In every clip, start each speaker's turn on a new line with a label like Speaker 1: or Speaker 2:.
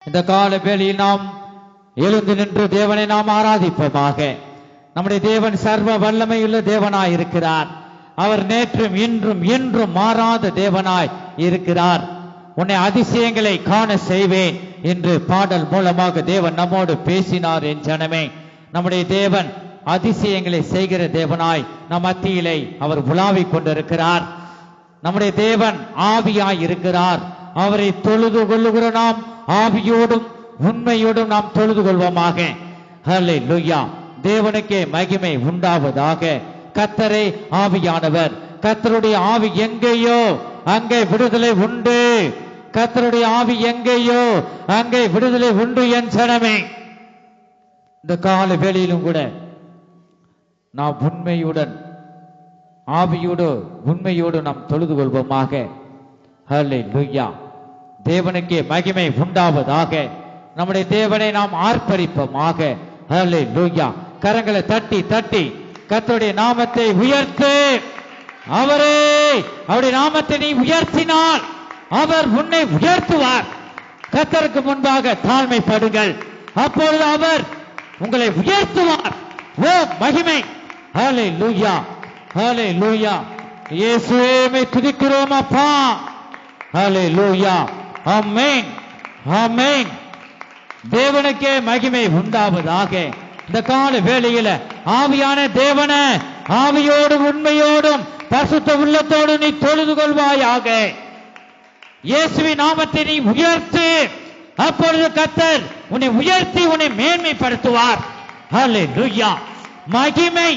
Speaker 1: இந்த கால வேளையில் நாம் எழுந்து நின்று தேவனை நாம் ஆராதிப்போமாக. நம்முடைய தேவன் சர்வ வல்லமையுள்ள தேவனாய் இருக்கிறார். அவர் நேற்றும் இன்றும் என்றும் மாறாத தேவனாய் இருக்கிறார். உன்னை அதிசயங்களை காண செய்வேன் என்று பாடல் மூலமாக தேவன் நம்மோடு பேசினார். என் ஜனமே, நம்முடைய தேவன் அதிசயங்களை செய்கிற தேவனாய் நம் மத்தியிலே அவர் உலாவிக் கொண்டிருக்கிறார். நம்முடைய தேவன் ஆவியாய் இருக்கிறார். அவரை தொழுது கொள்ளுகிற நாம் ஆவியோடும் உண்மையோடும் நாம் தொழுது கொள்வோமாக. ஹல்லேலூயா. தேவனுக்கே மகிமை உண்டாவதாக. கர்த்தரே ஆவியானவர். கர்த்தருடைய ஆவி எங்கேயோ அங்கே விடுதலை உண்டு. கர்த்தருடைய ஆவி எங்கேயோ அங்கே விடுதலை உண்டு. என் ஜனமே, இந்த கால வேளையிலும் கூட நாம் உண்மையுடன் ஆவியோடு உண்மையோடு நாம் தொழுது கொள்வோமாக. ஹல்லேலூயா. தேவனுக்கே மகிமை உண்டாவதாக. நம்முடைய தேவனை நாம் ஆர்ப்பரிப்போமாக. ஹல்லேலூயா. கரங்களை தட்டி தட்டி கர்த்தருடைய நாமத்தை உயர்த்து. அவருடைய நாமத்தை நீ உயர்த்தினால் அவர் உன்னை உயர்த்துவார். கர்த்தருக்கு முன்பாக தாழ்மைப்படுங்கள், அப்பொழுது அவர் உங்களை உயர்த்துவார். ஓ மகிமை. ஹல்லேலூயா, ஹல்லேலூயா. இயேசுவே மை துதிக்கிறோம் அப்பா. ஹல்லேலூயா. ஆமென், ஆமென். தேவனுக்கே மகிமை உண்டாவதாக. இந்த கால வேளையில ஆவியான தேவன ஆவியோடும் உண்மையோடும் பரிசுத்த உள்ளத்தோடு நீ தொழுது கொள்வாயாக. இயேசுவின் நாமத்தை நீ உயர்த்து. அப்பொழுது கர்த்தர் உன்னை உயர்த்தி உன்னை மேன்மைப்படுத்துவார். ஹல்லேலூயா. மகிமை,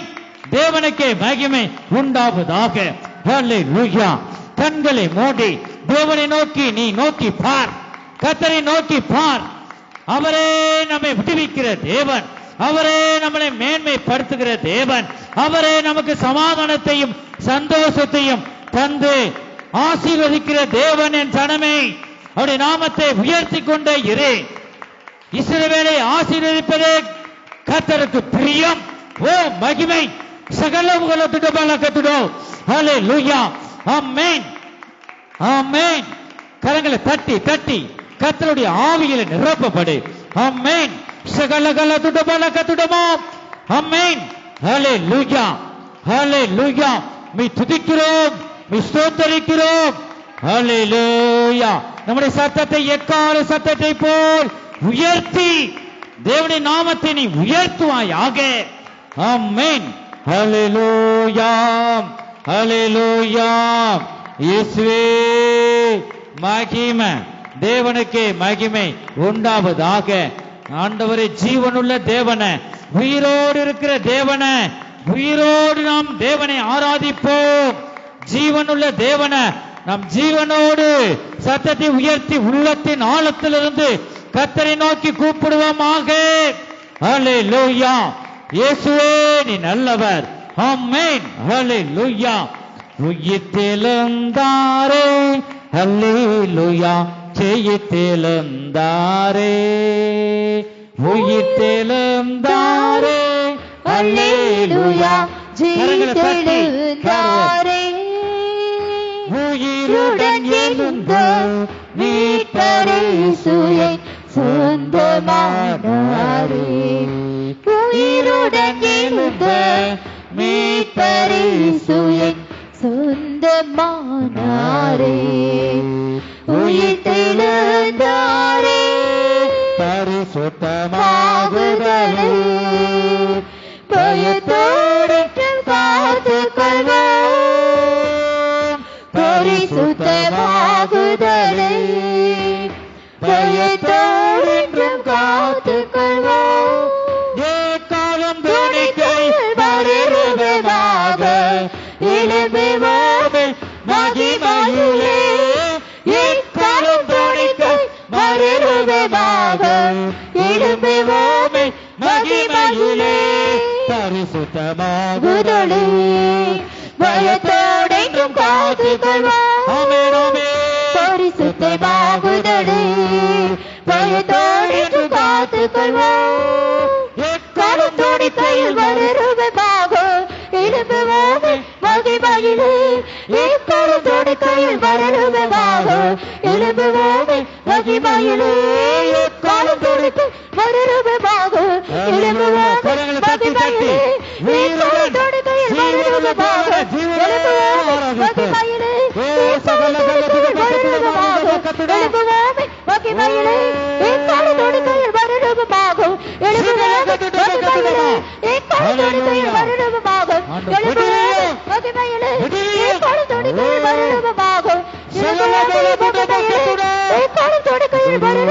Speaker 1: தேவனுக்கே மகிமை உண்டாவதாக. ஹல்லேலூயா. கண்களை மூடி தேவனை நோக்கி நீ நோக்கி பார். கர்த்தரை நோக்கி பார். அவரே நம்மை விடுவிக்கிற தேவன். அவரே நம்மளை மேன்மைப்படுத்துகிற தேவன். அவரே நமக்கு சமாதானத்தையும் சந்தோஷத்தையும் தந்து ஆசீர்வதிக்கிற தேவன். என் ஜனமே, அவருடைய நாமத்தை உயர்த்தி கொண்டே இரு. இஸ்ரவேலை ஆசீர்வதிப்பதே கர்த்தருக்கு பிரியம். ஓ மகிமை. சகலமுகலத்துட பலகத்துடோ. ஹல்லேலூயா. ஆமென், ஆமென். கரங்களை தட்டி தட்டி கர்த்தருடைய ஆவியில நிரப்பப்படு. ஆமென். சகலகலத்துட பலகத்துடமோ. ஆமென். ஹல்லேலூயா, ஹல்லேலூயா. மீ துதிக்கிறோம், மீ ஸ்தோத்திரிக்கிறோம். ஹல்லேலூயா. நம்முடைய சத்தத்தை எக்கால சத்தத்தை போல் உயர்த்தி தேவனுடைய நாமத்தை நீ உயர்த்துவாயாக. ஆமென். ஹல்லேலூயா, ஹல்லேலூயா. இயேசுவே மகிமை, தேவனுக்கே மகிமை உண்டாவதாக. ஆண்டவரே, ஜீவனுள்ள தேவன, உயிரோடு இருக்கிற தேவன, உயிரோடு நாம் தேவனை ஆராதிப்போம். ஜீவனுள்ள தேவன நாம் ஜீவனோடு சத்தத்தை உயர்த்தி உள்ளத்தின் ஆழத்திலிருந்து கர்த்தரை நோக்கி கூப்பிடுவோமாக. ஹல்லேலூயா. இயேசுவே நீ நல்லவர். ஆமென். ஹல்லேலூயா. உயிர்த்தெழுந்தாரே. ஹல்லேலூயா. ஜெயித்தெழுந்தாரே. உயிர்த்தெழுந்தாரே.
Speaker 2: ஹல்லேலூயா. ஜெயித்தெழுந்தாரே.
Speaker 1: உயிருடன் எழுந்த
Speaker 2: மீட்பரே இயேசுவை சொந்தமானாரே. உயிருடன் எழுந்த மீட்பரே இயேசுவை சொந்தமானாரே. உயிர்த்தெழுந்தாரே.
Speaker 1: பரிசுத்தமாகுதலே.
Speaker 2: பயத்தோடு காத்துக் கொள்வோம். பரிசுத்தமாகுதலே. பயத்தோடு காத்துக் கொள்வோம்.
Speaker 1: ஏக்காலம் துணிக்கை
Speaker 2: மறுரூபமாக எழும்புவோம் மகிமையிலே. ஏக்காலம் துணிக்கை மறுரூபமாக எழும்புவோம் மகிமையிலே.
Speaker 1: பரிசுத்தமாகுதலே.
Speaker 2: பயத்தோடென்றும் காத்துக் கொள்வோம்.
Speaker 1: ஆமென், ஆமென்.
Speaker 2: பரிசுத்தமாகுதலே. பயத்தோடென்றும் காத்துக் கொள்வோம். எக்காலம் துணிக்கையில் மறுரூபமாக எழும்புவோம் மகிமையிலே. எக்காலம் துணிக்கையில் மறுரூபமாக எழும்புவோம் மகிமையிலே.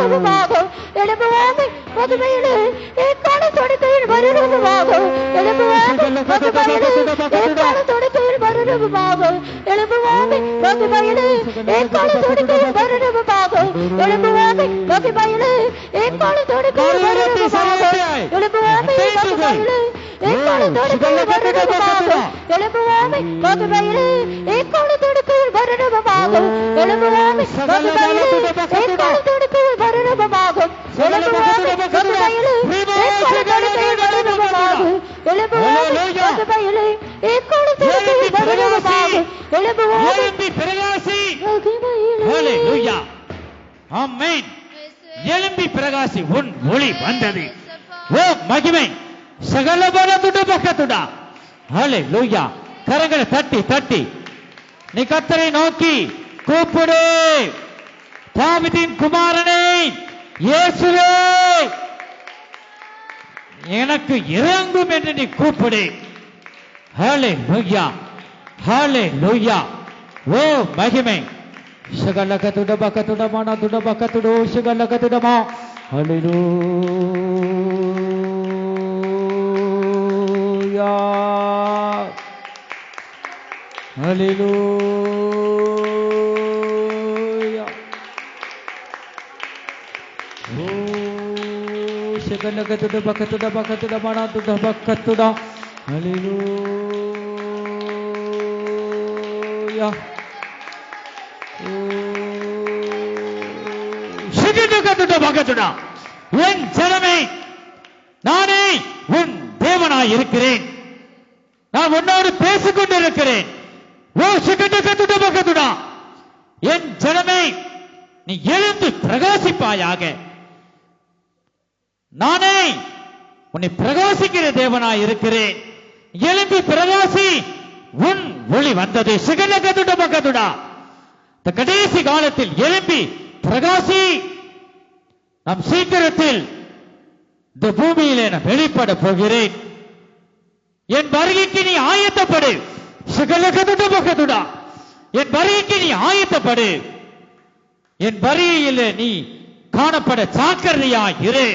Speaker 2: மறுரூபமாகும் எழுப்புவோமே மகிமையிலே ஏற்கால தொடுக்கையில் மறுரூபமாகும் எழுப்புவோமே மகிமையிலே ஏற்கால தொடுக்கையில் மறுரூபமாகும் எழுப்புவோமே மகிமையிலே ஏற்கால தொடுக்கையில் மறுரூபமாகும் எழுப்புவோமே மகிமையிலே ஏற்கால தொடுக்கையில் மறுரூபமாகும் எழுப்புவோமே மகிமையிலே ஏற்கால தொடுக்கையில் மறுரூபமாகும் எழுப்புவோமே மகிமையிலே ஏற்கால தொடுக்கையில் மறுரூபமாகும் எழுப்புவோமே மகிமையிலே ஏற்கால தொடுக்கையில் மறுரூபமாகும் எழுப்புவோமே மகிமையிலே ஏற்கால தொடுக்கையில் மறுரூபமாகும் எழுப்புவோமே மகிமையிலே ஏற்கால தொடுக்கையில் மறுரூபமாகும் எழுப்புவோமே
Speaker 1: பிரகாசி. ஹல்லேலூயா. ஆமென். எழும்பி பிரகாசி, உன் ஒளி வந்தது. ஓ மகிமை சகல பலத்துட பக்கத்துடா. ஹல்லேலூயா. கரங்களை தட்டி தட்டி நீ கர்த்தரை நோக்கி கூப்பிடு. தாவீதின் குமாரனே இயேசுவே எனக்கு இறங்கும் என்று நீ கூப்பிடு. ஹல்லேலூயா. ஹல்லேலூயா. ஓ மகிமை சகலகத்துட பக்கத்துட மனதுட பக்கத்துடோ சகலகத்துடமா. ஹல்லேலூயா. ஹல்லேலூயா. ஓ சகலகத்துட பக்கத்துட பக்கத்துட மனதுட பக்கத்துட. ஹல்லேலூயா. என் ஜனமே நானே உன் தேவனாய் இருக்கிறேன். நான் உன்னோடு பேசிக் கொண்டிருக்கிறேன். ஓ சிகட்டுடா. என் ஜனமே நீ எழுந்து பிரகாசிப்பாயாக. நானே உன்னை பிரகாசிக்கிற தேவனாய் இருக்கிறேன். எழுந்து பிரகாசி, உன் ஒளி வந்தது. சிகட்டுடா. இந்த கடைசி காலத்தில் எழும்பி பிரகாசி. நாம் சீக்கிரத்தில் இந்த பூமியிலே நான் வெளிப்பட போகிறேன். என் வருகைக்கு நீ ஆயத்தப்படு. பக்கத்துடா. என் வருகைக்கு நீ ஆயத்தப்படு. என் வருகையில் நீ காணப்பட சாக்கரையாய் இரு.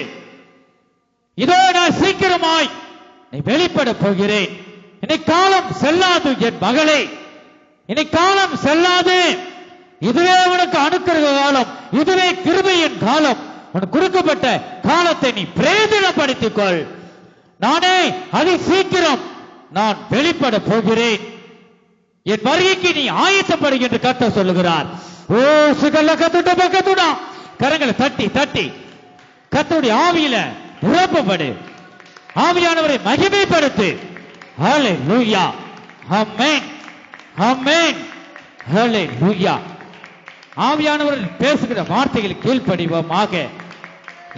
Speaker 1: இதோ நான் சீக்கிரமாய் நீ வெளிப்பட போகிறேன். இனி காலம் செல்லாது என் மகளே, இனி காலம் செல்லாது. இதுவே உனக்கு அனுக்கிரக காலம், இதுவே கிருபையின் காலம். உனக்கு கொடுக்கப்பட்ட காலத்தை நீ பிரயோஜனப்படுத்திக் கொள். நானே அதி சீக்கிரம் நான் வெளிப்பட போகிறேன். என் வருகைக்கு நீ ஆயத்தப்படு என்று கர்த்தர் சொல்லுகிறார். ஓ பக்கத்துடா. கரங்களை தட்டி தட்டி கர்த்தருடைய ஆவியில நிரப்பப்படு. ஆவியானவரை மகிமைப்படுத்து. ஹல்லேலூயா. ஆமென். ஆமென். ஹல்லேலூயா. ஆவியானவர் பேசுகிற வார்த்தைகள் கீழ்ப்படிவோமாக.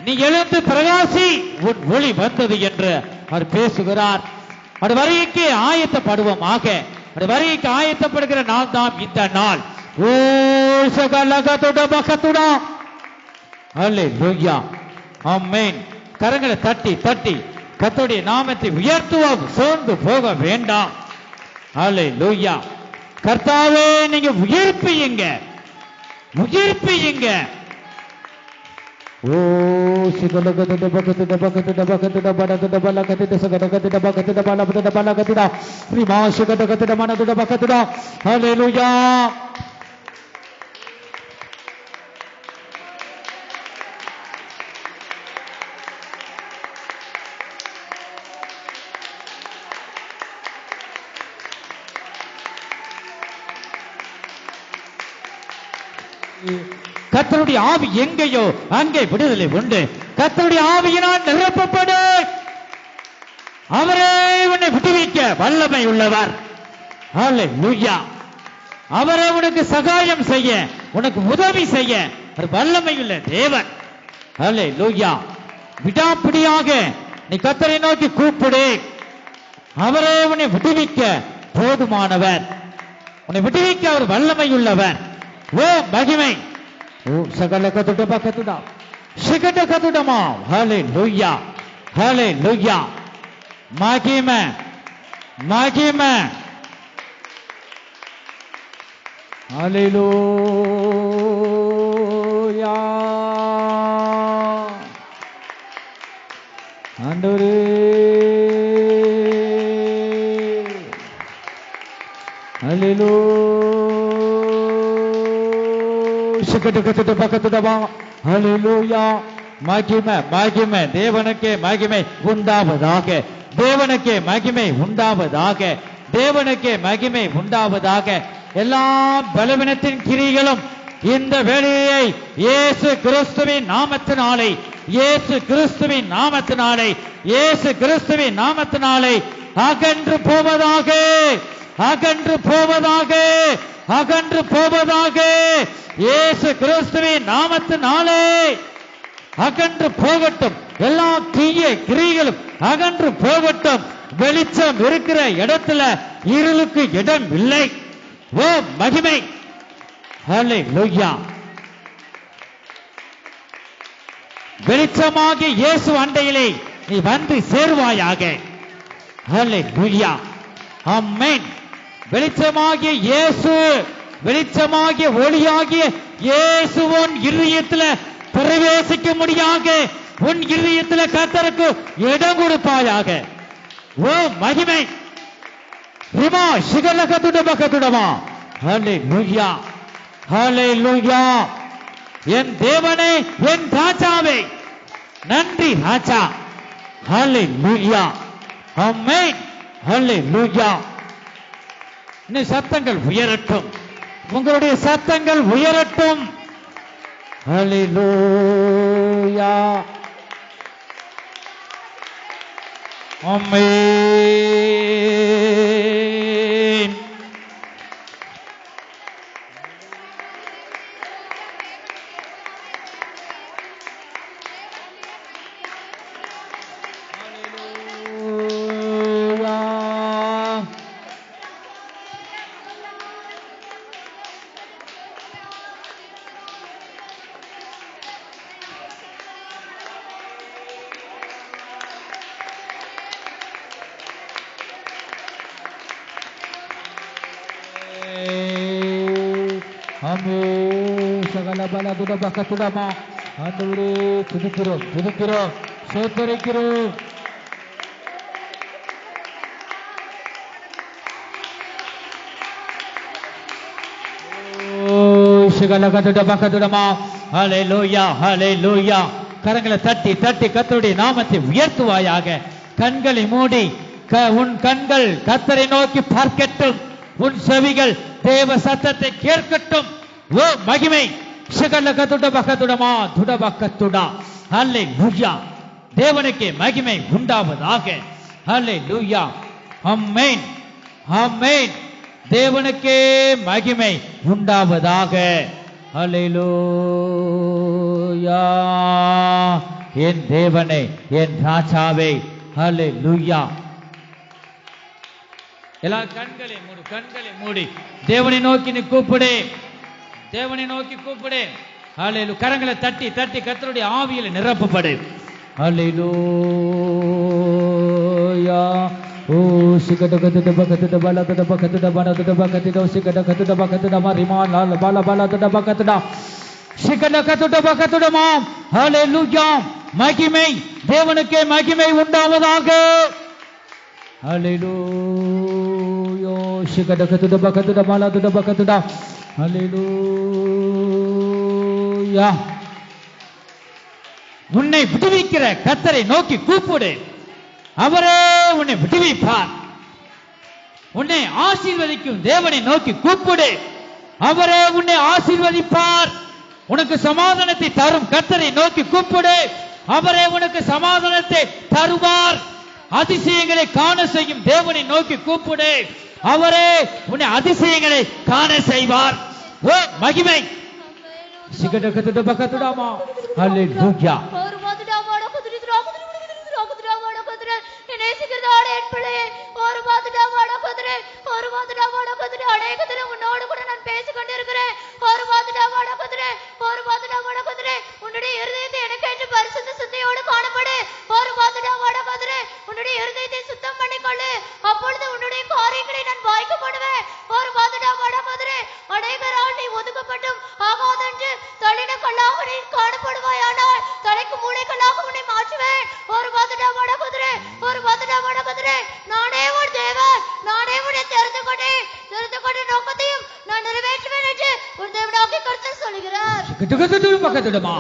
Speaker 1: நீ எழுந்து பிரகாசி, உன் ஒளி வந்தது என்று அவர் பேசுகிறார். அது வருகைக்கு ஆயத்தப்படுவோமாக. அது வருகைக்கு ஆயத்தப்படுகிற நாள் தான் இந்த நாள். ஓ சகலகத்துடா. ஹல்லேலூயா. ஆமென். கரங்களை தட்டி தட்டி கர்த்தருடைய நாமத்தை உயர்த்துவோம். சோர்ந்து போக வேண்டாம். ஹல்லேலூயா. கர்த்தாவே நீங்க உயிர்ப்பியுங்க, உயிர்ப்பியுங்க. ஓ சிகலகத்துட பக்கத்துட பக்கத்துட பக்கத்துட படத்துட பலகத்துட சகடகத்துட பக்கத்துட பலபத்துட பலகத்துட ஸ்ரீமாஷகடகத்துட மனதுட பக்கத்துட. ஹல்லேலூயா. கர்த்தருடைய ஆவி எங்கேயோ அங்கே விடுதலை உண்டு. கர்த்தருடைய ஆவியினால் நிரப்பப்படு. அவரே உன்னை விடுவிக்க வல்லமை உள்ளவர். ஹல்லேலூயா. அவரே உனக்கு சகாயம் செய்ய, உனக்கு உதவி செய்ய வல்லமை உள்ள தேவன். ஹல்லேலூயா. விடாப்பிடியாக நீ கர்த்தரை நோக்கி கூப்பிடு. அவரே உன்னை விடுவிக்க போதுமானவர். உன்னை விடுவிக்க அவர் வல்லமை உள்ளவர். ஓ மகிமை. ஓ சகலகத்துட பக்கத்துடா சிகடகத்துடமா. ஹல்லேலூயா. ஹல்லேலூயா. மகிமை மகிமை. ஹல்லேலூயா. ஆண்டவரே ஹல்லேலூயா. மகிமை மகிமை தேவனுக்கே மகிமை உண்டாவதாக, தேவனுக்கே மகிமை உண்டாவதாக, தேவனுக்கே மகிமை உண்டாவதாக. எல்லா பலவீனத்தின் கிரிகளும் இந்த வேலையை இயேசு கிறிஸ்துவின் நாமத்தினாலே, இயேசு கிறிஸ்துவின் நாமத்தினாலே, இயேசு கிறிஸ்துவின் நாமத்தினாலே அகன்று போவதாக, அகன்று போவதாக, அகன்று போவதாக. இயேசு கிறிஸ்துவின் நாமத்தினாலே அகன்று போகட்டும். எல்லா தீய கிரிகளும் அகன்று போகட்டும். வெளிச்சம் இருக்கிற இடத்துல இருளுக்கு இடம் இல்லை. ஓ மகிமை. ஹல்லேலூயா. வெளிச்சமாகிய இயேசு அண்டையிலே நீ வந்து சேருவாயாக. ஹல்லேலூயா. ஆமென். வெளிச்சமாகிய இயேசு, வெளிச்சமாகிய ஒளியாகிய இயேசு உன் இருதயத்தில் பிரவேசிக்க முடியாக. உன் இருதயத்தில் கர்த்தருக்கு இடம் கொடுப்பாயாக. ஓ மகிமை. ரிமா சிகலகதுடபகதுடமா. ஹல்லேலூயா. ஹல்லேலூயா. என் தேவனே, என் ராஜாவே, நன்றி ராஜா. ஹல்லேலூயா. ஆமென். ஹல்லேலூயா. இன்னும் சத்தங்கள் உயரட்டும், உங்களுடைய சத்தங்கள் உயரட்டும். ஹல்லேலூயா. ஆமென். ஆண்டவரே துதிக்கிறோம், துதிக்கிறோம், சோத்தரிக்கிறோம். ஹல்லேலூயா. ஹல்லேலூயா. கரங்களை தட்டி தட்டி கர்த்தருடைய நாமத்தை உயர்த்துவாயாக. கண்களை மூடி உன் கண்கள் கர்த்தரை நோக்கி பார்க்கட்டும், உன் செவிகள் தேவ சத்தத்தை கேட்கட்டும். ஓ மகிமை. ஹல்லேலூயா. தேவனுக்கே மகிமை உண்டாவதாக. ஹல்லேலூயா. ஆமென். ஆமென். தேவனுக்கே மகிமை உண்டாவதாக. ஹல்லேலூயா. என் தேவனே, என் ராஜாவே. ஹல்லேலூயா. எல்லா கண்களை மூடி, கண்களை மூடி தேவனை நோக்கி நீ கூப்பிடு, தேவனை நோக்கி கூப்பிடு. ஹல்லேலூயா. கரங்களை தட்டி தட்டி கர்த்தருடைய ஆவியில நிரப்பப்படு. ஹல்லேலூயா. ஓ சிகடகத பகத பலகத பகத பனத பகத சிகடகத பகத மரிமான் லால பல பலத பகத சிகடகத பகத மாம். ஹல்லேலூயா. மகிமை தேவனுக்கே மகிமை உண்டாவதாக. ஹல்லேலூயா. சிகடகத பகத பலத பகத. ஹல்லேலூயா. உன்னை விடுவிக்கிற கர்த்தரை நோக்கி கூப்பிடு, அவரே உன்னை விடுவிப்பார். உன்னை ஆசீர்வதிக்கும் தேவனை நோக்கி கூப்பிடு, அவரே உன்னை ஆசீர்வதிப்பார். உனக்கு சமாதானத்தை தரும் கர்த்தரை நோக்கி கூப்பிடு, அவரே உனக்கு சமாதானத்தை தருவார். அதிசயங்களை காண செய்யும் தேவனை நோக்கி கூப்பிடு, அவரே உன்னை அதிசயங்களை காண செய்வார். ஓ மகிமை. ஹல்லேலூயா.
Speaker 2: உன்னோடு கூட நான் பேசிக் கொண்டிருக்கிறேன். உன்னுடைய இருதயத்தை எனக்கு பரிசுத்த சிந்தையோடு காணப்படு. உன்னுடைய இருதயத்தை சுத்தம் பண்ணிக்கொள்ளு, அப்பொழுது உன்னுடைய காரியங்களை நான் வாய்க்க பண்ணுவேன். அநேகரால் நீ ஒதுக்கப்பட்டும் ஆகாதென்று தள்ளின கல்லாக நீ காணப்படுவாயானால் தலைக்கு மூளைக்கல்லாக உன்னை மாற்றுவேன்.
Speaker 1: பக்கத்துடுமா.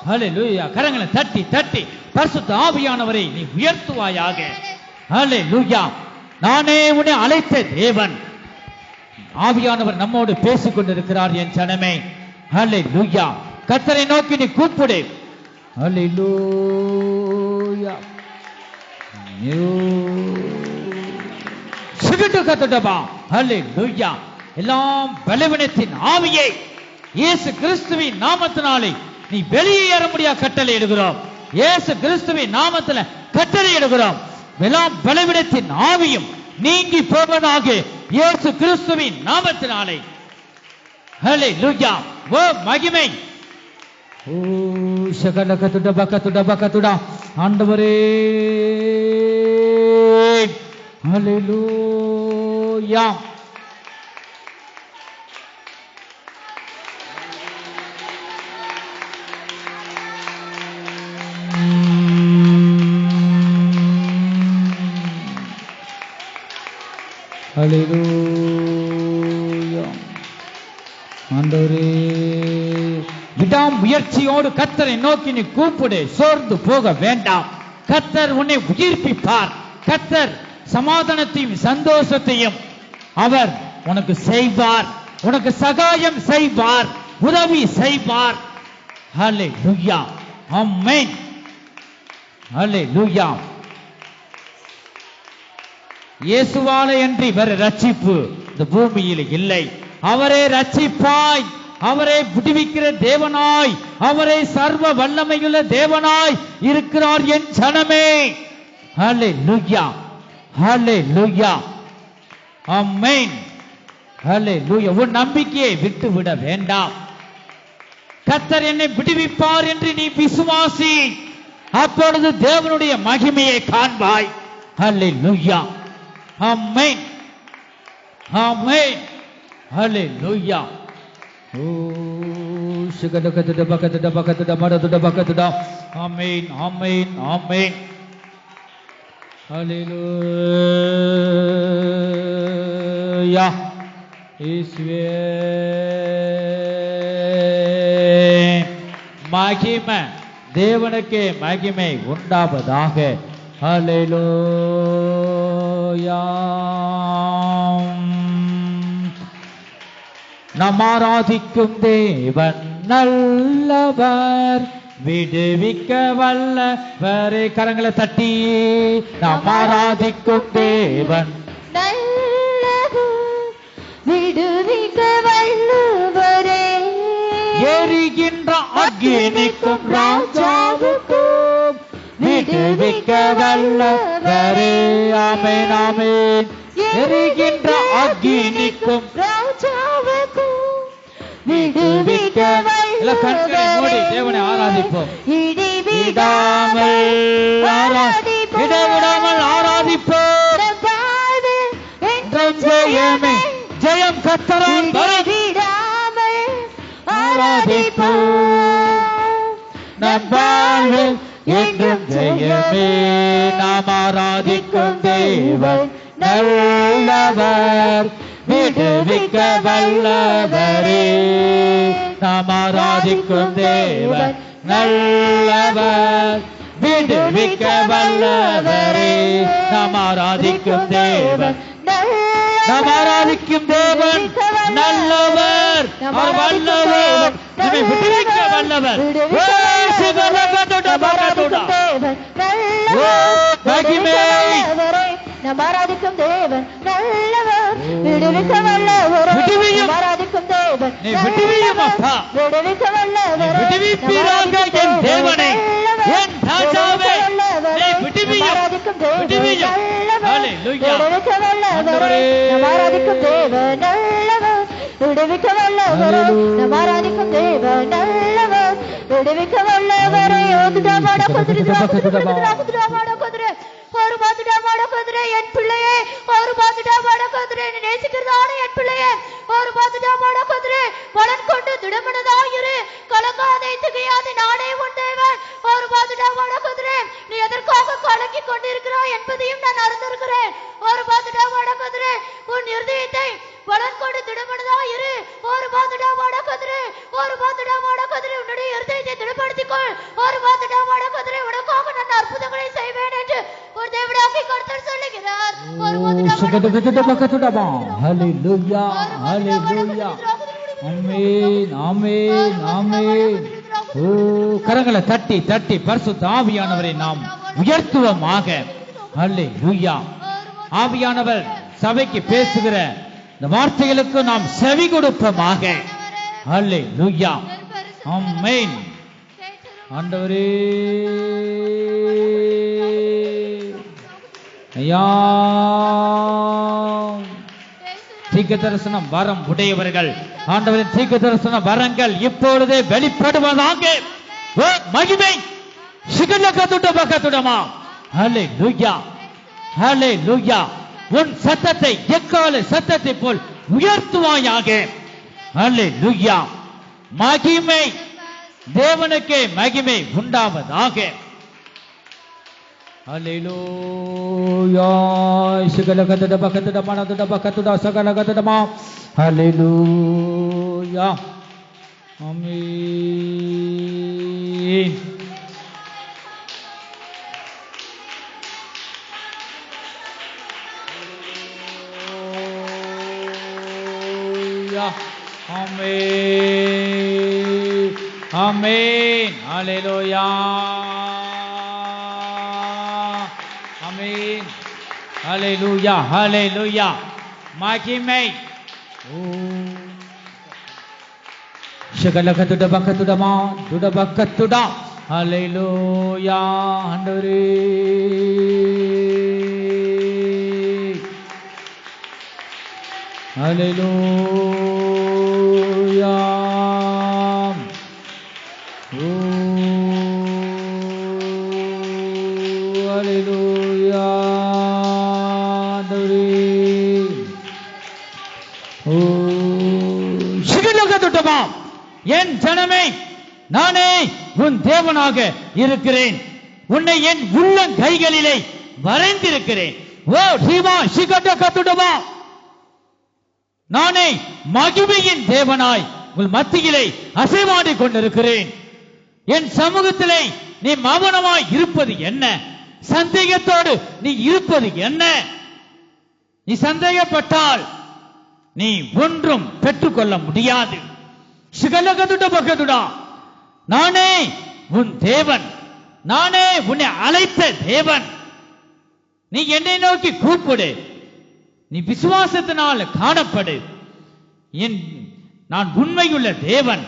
Speaker 1: ஹல்லேலூயா. கரங்களை தட்டி தட்டி பரிசுத்த ஆவியானவரை நீ உயர்த்துவாயாக. ஹல்லேலூயா. நானே உன்னை அழைத்த தேவன். ஆவியானவர் நம்மோடு பேசிக் கொண்டிருக்கிறார் என் ஜனமே. ஹல்லேலூயா. கர்த்தரை நோக்கி நீ கூப்பிடு. ஹல்லேலூயா. ஹல்லேலூயா. எல்லாம் பலவீனத்தின் ஆவியை இயேசு கிறிஸ்துவின் நாமத்தினாலே நீ வெளியேற முடியா கட்டளை இடுகிறோம். இயேசு கிறிஸ்துவின் நாமத்துல கட்டளை இடுகிறோம். எல்லாம் பலவீனத்தின் ஆவியும் நீங்கி போவதாக இயேசு கிறிஸ்துவின் நாமத்தினாலே. ஹல்லேலூயா. ஓ மகிமை. ஓ ஷகலகதுட பகதுட பகதுட. ஆண்டவரே ஹல்லேலூயா. ஹல்லேலூயா. ஆண்டவரே விடாமுயற்சியோடு கர்த்தரை நோக்கி நீ கூப்பிடு. சோர்ந்து போக வேண்டாம். கர்த்தர் உன்னை உயிர்ப்பிப்பார். கர்த்தர் சமாதானத்தையும் சந்தோஷத்தையும் அவர் உனக்கு செய்வார். உனக்கு சகாயம் செய்வார். உதவி செய்வார். ஹல்லேலூயா. ஆமென். ஹல்லேலூயா. இயேசுவாலே அன்றி வேறு ரட்சிப்பு இந்த பூமியில் இல்லை. அவரே ரட்சிப்பாய். அவரை விடுவிக்கிற தேவனாய், அவரை சர்வ வல்லமையுள்ள தேவனாய் இருக்கிறார் என் ஜனமே. ஹல்லேலூயா. ஹல்லேலூயா. ஆமென். ஹல்லேலூயா. உன் நம்பிக்கையை விட்டு விட வேண்டாம். கர்த்தர் என்னை விடுவிப்பார் என்று நீ விசுவாசி. அப்பொழுது தேவனுடைய மகிமையை காண்பாய். ஹல்லேலூயா. ஆமென். ஆமென். ஹல்லேலூயா. ஓ ஷகலகதுட பகதுட பகதுட மரதுட பகதுட. ஆமென். ஆமென். ஆமென். ஹல்லேலூயா. இயேசுவே மகிமை. தேவனுக்கே மகிமை உண்டாவதாக. ஹல்லேலூயா. நாம் ஆராதிக்கும் தேவன் நல்லவர், விடுவிக்க வல்லவரே. கரங்களை தட்டி நாம் ஆராதிக்கும் தேவன்
Speaker 2: நல்லவர், விடுவிக்க வல்லவரே.
Speaker 1: எரிகின்ற அக்கினிக்கும் ராஜாவுக்கும் விடுவிக்க வல்லவரே. ஆமென். ஆமென். எரிகின்ற அக்கினிக்கும்
Speaker 2: ராஜாவுக்கும் விடுவிக்க
Speaker 1: கண்களை மூடி தேவனை ஆராதிப்போம். இடைவிடாமல் ஆராதிப்போம். ஜெயமே ஜெயம் கர்த்தரால்
Speaker 2: விடாமல்
Speaker 1: ஆராதிப்போம். நம் வாழ்வில் என்றும் ஜெயமே. நாம் ஆராதிக்கும் தேவன் நல்லவர், விடுவிக்க வல்லவரே. நாம் ஆராதிக்கும் தேவன் நல்லவர், விடுவிக்க வல்லவரே. நாம் ஆராதிக்கும் தேவன் நாம் ஆராதிக்கும் தேவன் நல்லவர், அவர் வல்லவர், நம்மை விடுவிக்க வல்லவர். மகிமை.
Speaker 2: நாம் ஆராதிக்கும் தேவன் நல்லவர், விடுவிக்க வல்லவர்.
Speaker 1: விடுவியும்.
Speaker 2: ஆராதிக்கும் தேவன்
Speaker 1: நீ விடுவியும் அப்பா.
Speaker 2: விடுவிக்க வல்லவர்.
Speaker 1: விடுவிப்பீராக என் தேவனே, என் ராஜாவே. நீ விடுவியும்.
Speaker 2: ஆராதிக்கும் தேவன்
Speaker 1: விடுவியும். ஹல்லேலூயா.
Speaker 2: விடுவிக்க வல்லவர்.
Speaker 1: ஆண்டவரே.
Speaker 2: நாம் ஆராதிக்கும் தேவன் நல்லவர், விடுவிக்க வல்லவர். நாம் ஆராதிக்கும் தேவன் நல்லவர், விடுவிக்க வல்லவர். யோதுடாமாட குதிரை குதிரை குதிரை ஒரு பாத்துடாமாட குதிரை என் பிள்ளையே, ஒரு பாத்துடாமாட குதிரை நேசிக்கிறதான என் பிள்ளையே, ஒரு பாத்துடாமாட குதிரை பலன் கொண்டு திடமனதாயிரு, கலங்காதே திகையாதே, நானே உன் தேவன். ஒரு பாத்துடாமாட குதிரை நீ எதற்காக கலங்கி கொண்டிருக்கிறாய் என்பதையும் நான் அறிந்திருக்கிறேன். ஒரு பாத்துடாமாட குதிரை உன் இருதயத்தை பலன் கொண்டு திடமனதாயிரு. ஒரு பாத்துடாமாட குதிரை, ஒரு பாத்துடாமாட குதிரை
Speaker 1: சுகதுகதுடபகதுடபா. ஹல்லேலூயா, ஹல்லேலூயா. ஆமென், ஆமென், ஆமென். ஓ, கரங்களை தட்டி தட்டி பரிசுத்த ஆவியானவரை நாம் உயர்த்துவோமாக. ஹல்லேலூயா. ஆவியானவர் சபைக்கு பேசுகிற இந்த வார்த்தைகளுக்கு நாம் செவி கொடுப்போமாக. ஹல்லேலூயா. ஆமென். ஆண்டவரே ஐயா, தீர்க்க தரிசனம் வரம் உடையவர்கள் ஆண்டவரின் தீர்க்க தரிசன வரங்கள் இப்பொழுதே வெளிப்படுவதாக. ஓ மகிமை சிகலகதுடபகதுடமா. ஹல்லேலூயா, ஹல்லேலூயா. உன் சத்தத்தை எக்கால சத்தத்தை போல் உயர்த்துவாயாக. ஹல்லேலூயா. மகிமை தேவனுக்கே மகிமை உண்டாவதாக. ஹல்லேலூயா. சிகலகதுடபகதுடமனதுடபகதுட சகலகதுடமா. ஹல்லேலூயா. ஆமென். ஆமென், ஆமென். ஹல்லேலூயா. ஆமென். ஹல்லேலூயா, ஹல்லேலூயா. மகிமை. ஓ ஷகலகதுடபகதுடமா துடபகதுடா. ஹல்லேலூயா. ஆண்டவரே ஹல்லேலூயா. ஓ ஹல்லேலூயா. ஆண்டவரே ஓ சிகலகதுடமா. என் ஜனமே, நானே உன் தேவனாக இருக்கிறேன். உன்னை என் உள்ளங் கைகளிலே வரைந்திருக்கிறேன். ஓ சிவா சிகடகதுடமா. நானே மகிமையின் தேவனாய் உங்கள் மத்தியிலே அசைவாடி கொண்டிருக்கிறேன். என் சமூகத்திலே நீ மௌனமாய் இருப்பது என்ன? சந்தேகத்தோடு நீ இருப்பது என்ன? நீ சந்தேகப்பட்டால் நீ ஒன்றும் பெற்றுக்கொள்ள முடியாது. சிகலகதுடபகதுடா. நானே உன் தேவன். நானே உன்னை அழைத்த தேவன். நீ என்னை நோக்கி கூப்பிடு. நீ விசுவாசத்தினால் காணப்படு. நான் உண்மையுள்ள தேவன்.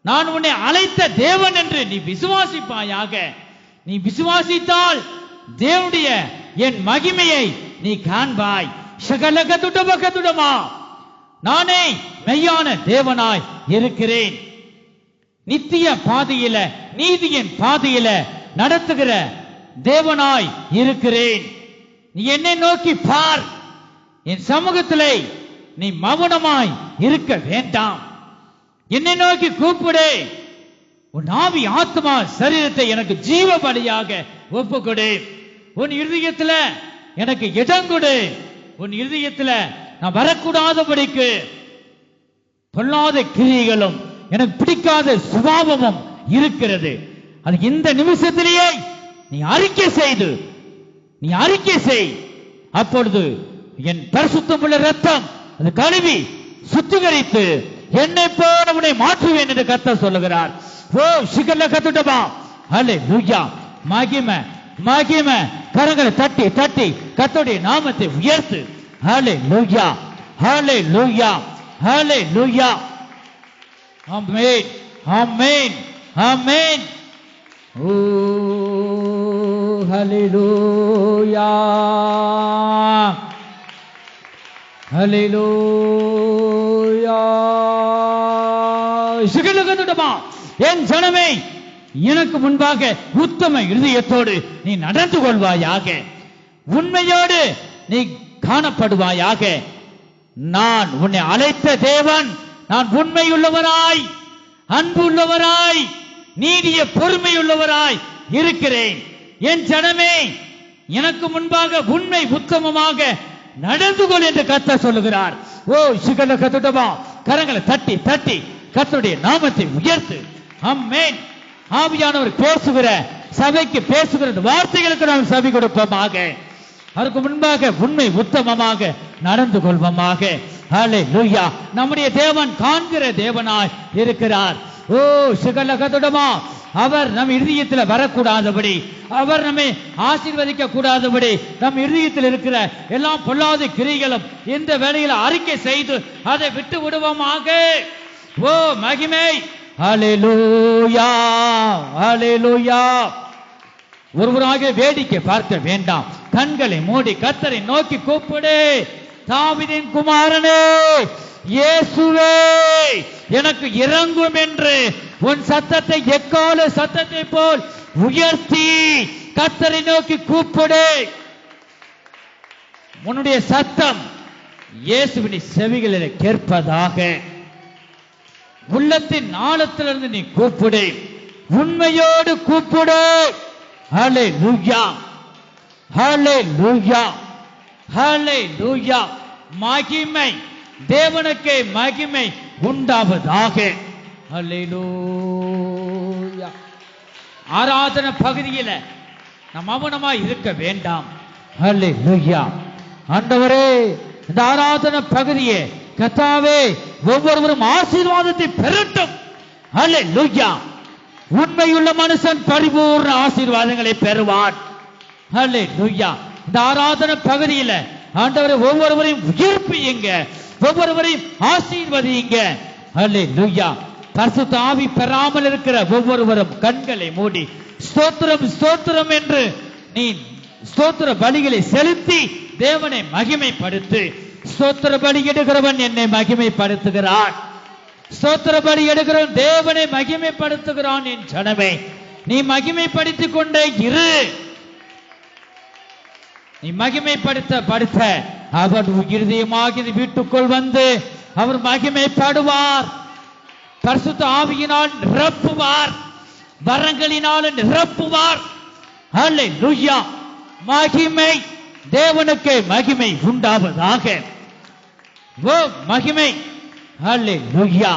Speaker 1: நான் உன்னை அழைத்த தேவன் என்று நீ விசுவாசிப்பாயாக. நீ விசுவாசித்தால் தேவனுடைய என் மகிமையை நீ காண்பாய். சகலகதுடபகதுடமா. நானே மெய்யான தேவனாய் இருக்கிறேன். நித்திய பாதையில நீதியின் பாதையில நடத்துகிற தேவனாய் இருக்கிறேன். நீ என்னை நோக்கி பார். என் சமூகத்திலே நீ மௌனமாய் இருக்க வேண்டாம். என்னை நோக்கி கூப்பிடு. உன் ஆவி ஆத்மா சரீரத்தை எனக்கு ஜீவ பலியாக ஒப்புக்கொடு. உன் இருதயத்துல எனக்கு இடம் கொடு. உன் இருதயத்துல நான் வரக்கூடாதபடிக்கு பொல்லாத கிரியைகளும் எனக்கு பிடிக்காத சுபாவமும் இருக்கிறது. அது இந்த நிமிஷத்திலேயே நீ அறிக்கை செய்து நீ அறிக்கை செய். அப்பொழுது என் பரிசுத்தமுள்ள ரத்தம் அது கழுவி சுத்திகரித்து என்னை போல உன்னை மாற்றுவேன் என்று கர்த்தர் சொல்லுகிறார். ஓ சிகலகதுடபா. ஹல்லேலூயா. மகிமை, மகிமை. கரங்களை தட்டி தட்டி கர்த்தருடைய நாமத்தை உயர்த்து. ஹல்லேலூயா, ஹல்லேலூயா, ஹல்லேலூயா. ஆமென், ஆமென், ஆமென். ஓ ஹல்லேலூயா, ஹல்லேலூயா. சிகலகதுடபா. என் ஜனமே, எனக்கு முன்பாக உத்தம இருதயத்தோடு நீ நடந்து கொள்வாயாக. உண்மையோடு நீ காணப்படுவாயாக. நான் உன்னை அழைத்த தேவன். நான் உண்மையுள்ளவராய், அன்பு உள்ளவராய், நீடிய பொறுமையுள்ளவராய் இருக்கிறேன். என் ஜனமே, எனக்கு முன்பாக உண்மை உத்தமமாக நடந்து கொள் என்று கர்த்தர் சொல்லுகிறார். ஓ சிகலகதுடபா. கரங்களை தட்டி தட்டி கர்த்தருடைய நாமத்தை உயர்த்து. ஆமென். ஆவியானவர் பேசுகிற சபைக்கு பேசுகிற வார்த்தைகளுக்கு நாம் செவி கொடுப்போமாக. அதற்கு முன்பாக உண்மை உத்தமமாக நடந்து கொள்வோமாக. ஹல்லேலூயா. நம்முடைய தேவன் காண்கிற தேவனாய் இருக்கிறார். ஓ சிகலகதுடமா, அவர் நம் இருதயத்தில் வரக்கூடாதபடி, அவர் நம்மை ஆசீர்வதிக்க கூடாதபடி நம் இருதயத்தில் இருக்கிற எல்லா பொல்லாத கிரிகளும் இந்த வேளையில் அறிக்கை செய்து அதை விட்டு விடுவோமாக. ஓ மகிமை. ஹல்லேலூயா, ஹல்லேலூயா. ஒருவராக வேடிக்கை பார்க்க வேண்டாம். கண்களை மூடி கர்த்தரை நோக்கி கூப்பிடு. தாவீதின் குமாரனே இயேசுவே எனக்கு இறங்கும் என்று உன் சத்தத்தை எக்கால சத்தத்தை போல் உயர்த்தி கர்த்தரை நோக்கி கூப்பிடு. உன்னுடைய சத்தம் இயேசுவின் செவிகளில் கேட்பதாக. உள்ளத்தின் ஆழத்திலிருந்து நீ கூப்பிடு, உண்மையோடு கூப்பிடு. ஹல்லேலூயா, ஹல்லேலூயா, ஹல்லேலூயா. மகிமை தேவனுக்கு மகிமை உண்டாவதாக. ஹல்லேலூயா. ஆராதனை பகுதியில் நாம் மௌனமாய் இருக்க வேண்டாம். ஹல்லேலூயா. ஆண்டவரே, இந்த ஆராதனை பகுதியே கர்த்தாவே ஒவ்வொருவரும் ஆசீர்வாதத்தை பெறட்டும். ஹல்லேலூயா. உண்மையுள்ள மனுஷன் பரிபூர்ண ஆசீர்வாதங்களை பெறுவான். ஹல்லேலூயா. இந்த ஆராதனை பகுதியில் ஆண்டவரை ஒவ்வொருவரையும் உயிர்ப்பியுங்க, ஒவ்வொருவரையும் ஆசீர்வதியுங்க. ஹல்லேலூயா. பரிசுத்த ஆவி பெறாமல் இருக்கிற ஒவ்வொருவரும் கண்களை மூடி ஸ்தோத்திரம் ஸ்தோத்திரம் என்று நீ ஸ்தோத்திர பலிகளை செலுத்தி தேவனை மகிமைப்படுத்து. ஸ்தோத்திர பலி எடுக்கிறவன் என்னை மகிமைப்படுத்துகிறான். ஸ்தோத்திர பலி எடுக்கிறவன் தேவனை மகிமைப்படுத்துகிறான். என் ஜனமே, நீ மகிமைப்படுத்திக் கொண்டே இரு. நீ மகிமைப்படுத்த அவர் இருதயமாக வீட்டுக்குள் வந்து அவர் மகிமைப்படுவார். பரிசுத்த ஆவியினால் நிரப்புவார், வரங்களினால் நிரப்புவார். ஹல்லேலூயா. மகிமை தேவனுக்கு மகிமை உண்டாவதாக. ஓ மகிமை. ஹல்லேலூயா.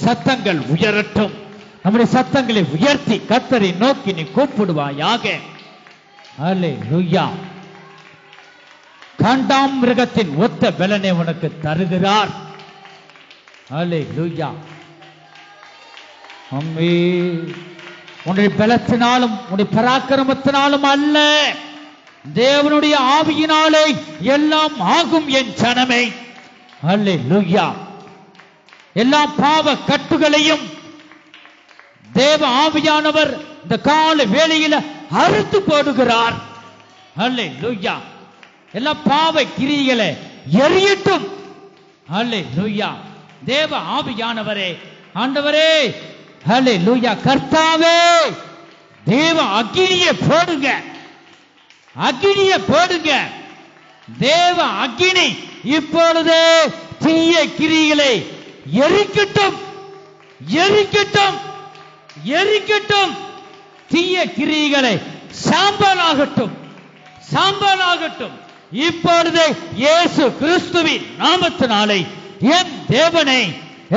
Speaker 1: சத்தங்கள் உயரட்டும். நம்முடைய சத்தங்களை உயர்த்தி கர்த்தரை நோக்கி நீ கூப்பிடுவாயாக. ஹல்லேலூயா. காண்டாம் மிருகத்தின் ஒத்த பலனை உனக்கு தருகிறார். ஹல்லேலூயா. அம்மே, உன்னுடைய பலத்தினாலும் உன்னுடைய பராக்கிரமத்தினாலும் அல்ல, தேவனுடைய ஆவியினாலே எல்லாம் ஆகும். என் ஜனமே, ஹல்லேலூயா. எல்லா பாவ கட்டுகளையும் தேவ ஆவியானவர் இந்த கால வேளையில் அறுத்து போடுகிறார். ஹல்லேலூயா. எல்லா பாவ கிரியைகளை எரியட்டும். ஹல்லேலூயா. தேவ ஆவியானவரே, ஆண்டவரே, ஹல்லேலூயா. கர்த்தாவே, தேவ அக்கினியை போடுங்க, அக்கினியை போடுங்க. தேவ அக்கினி இப்பொழுது தீய கிரிகளை எரிக்கட்டும், எரிக்கட்டும், எரிக்கட்டும். தீய கிரிகளை சாம்பலாகட்டும், சாம்பலாகட்டும். இப்பொழுது இயேசு கிறிஸ்துவின் நாமத்தினாலே என் தேவனை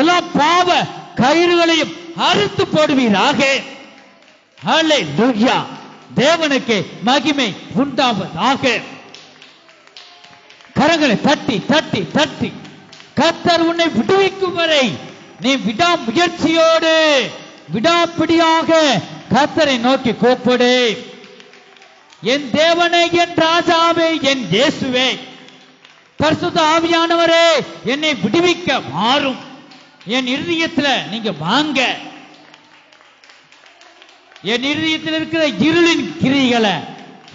Speaker 1: எல்லா பாவ கயிறுகளையும் அறுத்து போடுவீராக. ஹல்லேலூயா. தேவனுக்கு மகிமை உண்டாவதாக. கரங்களை தட்டி தட்டி தட்டி கர்த்தர் உன்னை விடுவிக்கும் வரை நீ விடாமுயற்சியோடு விடாப்பிடியாக கர்த்தரை நோக்கி கூப்பிடு. என் தேவனே, என் ராஜாவே, என் இயேசுவே, பரிசுத்த ஆவியானவரே, என்னை விடுவிக்க மாறும். என் இருதயத்தில் நீங்க வாங்க. என் இருதயத்தில் இருக்கிற இருளின் கிரிகளை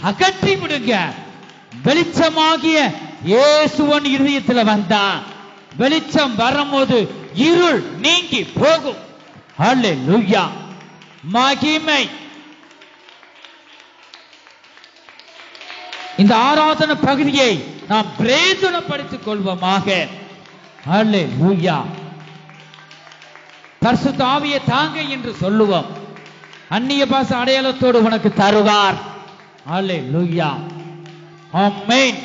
Speaker 1: அகற்றி விடுங்க. வெளிச்சமாகிய இயேசுவன் இருதயத்தில் வந்தான். வெளிச்சம் வரும்போது இருள் நீங்கி போகும். ஹல்லேலூயா. மகிமை. இந்த ஆராதனை பகுதியை நாம் பிரயோஜனப்படுத்திக் கொள்வோமாக. ஹல்லேலூயா. பரிசுத்த ஆவியை தாங்க என்று சொல்லுவோம். அந்நிய பாஷை அடையாளத்தோடு உனக்கு தருவார். ஹல்லேலூயா. ஆமென்.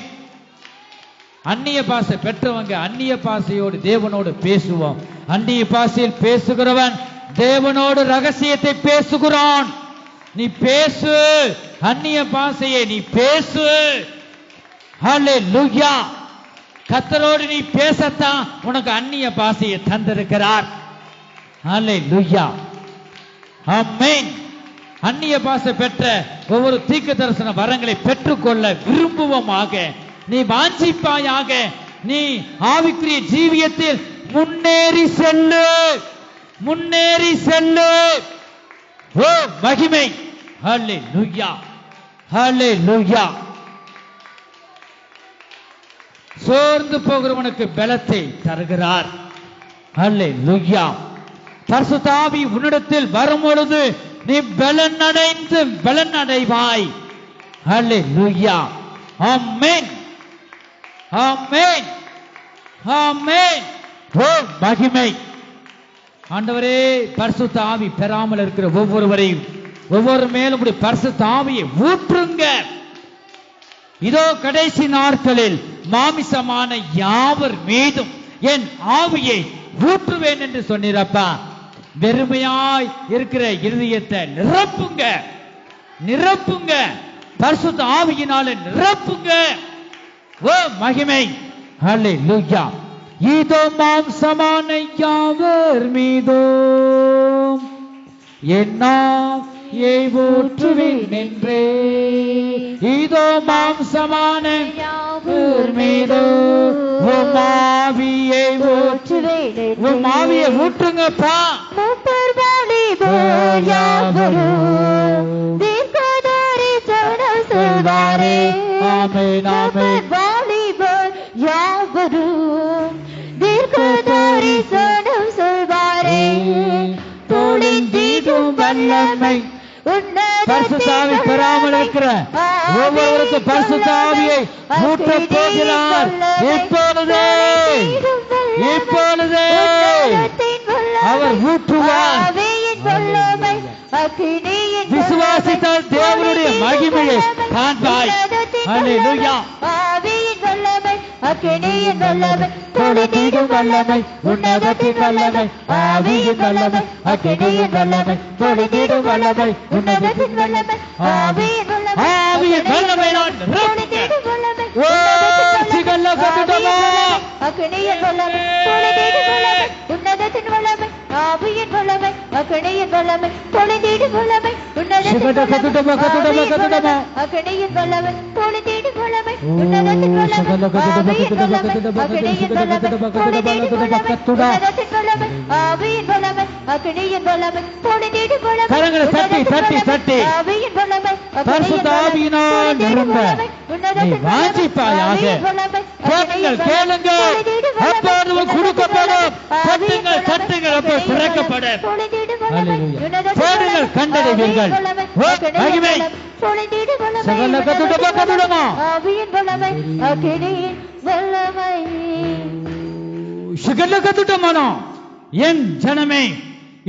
Speaker 1: அந்நிய பாஷை பெற்றவங்க அந்நிய பாஷையோடு தேவனோடு பேசுவோம். அந்நிய பாஷையில் பேசுகிறவன் தேவனோடு ரகசியத்தை பேசுகிறான். நீ பேசு, அந்நிய பாஷையை நீ பேசு. ஹல்லேலூயா. கர்த்தரோடு நீ பேசத்தான் உனக்கு அந்நிய பாஷையை தந்திருக்கிறார். ஹல்லேலூயா. ஆமென். அந்நிய பாஷை பெற்ற ஒவ்வொரு தீர்க்க தரிசன வரங்களை பெற்றுக்கொள்ள விரும்புவோமாக. நீ வாஞ்சிப்பாயாக. நீ ஆவிக்குரிய ஜீவியத்தில் முன்னேறி செல்லு, முன்னேறி செல்லு. ஓ மகிமை. ஹல்லேலூயா, ஹல்லேலூயா. சோர்ந்து போகிறவனுக்கு பலத்தை தருகிறார். ஹல்லேலூயா. பரிசுத்த ஆவி உன்னிடத்தில் வரும் பொழுது நீ பலன் அடைவாய். ஹல்லேலூயா. ஆமென், ஆமென், ஆமென். ஓ மகிமை. ஆண்டவரே, பரிசுத்த ஆவி பெறாமல் இருக்கிற ஒவ்வொருவரையும் ஒவ்வொரு மேலும் பரிசுத்த ஆவியை ஊற்றுங்க. இதோ கடைசி நாட்களில் மாமிசமான யாவர் மீதும் என் ஆவியை ஊற்றுவேன் என்று சொன்னீரப்பா. வெறுமையாய் இருக்கிற இருதயத்தை நிரப்புங்க, நிரப்புங்க. பரிசுத்த ஆவியினால நிரப்புங்க. ஓ மகிமை. ஹல்லேலூயா. இதோ மாம்சமான யாவர் மீதும் என் ஆவியை ஊற்றுவேன் என்றே. இதோ மாம்சமான யாவர் மீதும் உம் ஆவியை ஊற்றுவேன். உம் ஆவியை ஊற்றுங்கப்பா.
Speaker 2: மூப்பர் வாலிபர் யாவரும் தீர்க்கதரிசனம் சொல்வாரே.
Speaker 1: ஆமென், ஆமென்.
Speaker 2: வாலிபர் யாவரும் தீர்க்கதரிசனம் சொல்வாரே. தொழிந்திடும் வல்லமை
Speaker 1: பரிசுத்த ஆவி பெறாமல் இருக்கிற ஒவ்வொருவருக்கும் பரிசுத்த ஆவியை ஊற்றப் போகிறார். இப்பொழுதே, இப்பொழுதே அவர் ஊற்றுவார். விசுவாசித்தால் தேவனுடைய மகிமையை காண்பாய். ஹல்லேலூயா.
Speaker 2: அக்கினியின் வல்லமை,
Speaker 1: தொழுதிடும் வல்லமை, உன்னதத்தின் வல்லமை, ஆவியின் வல்லமை, அக்கினியின் வல்லமை, தொழுதிடும் வல்லமை, உன்னதத்தின் வல்லமை, ஆவியின் வல்லமை நான்
Speaker 2: தொழுதிடும் வல்லமை,
Speaker 1: ஓ சிகல்ல கட்டுடமா.
Speaker 2: அக்கினியின் வல்லமை, தொழுதிடும் வல்லமை, உன்னதத்தின் வல்லமை, ஆவியின் வல்லமை, அக்கினியின் வல்லமை, தொழுதிடும் வல்லமை, உன்னதத்தின் வல்லமை, அக்கினியின் வல்லமை, தொழுதிடும் வல்லமை, உன்னதத்தின் வல்லமை,
Speaker 1: கரங்களை தட்டி தட்டி தட்டி பரிசுத்த ஆவியினால் நிரம்ப நீ வாஞ்சிப்பாயாக. கேளுங்கள், கேளுங்கள், அப்பொழுது கொடுக்கப்படும். தட்டுங்கள், தட்டுங்கள், அப்பொழுது திறக்கப்படும். தேடுங்கள், கண்டடைவீர்கள். மகிமை. சகல கத்துடமா கத்துடமா. சகல கத்துடமானோ. என் ஜனமே,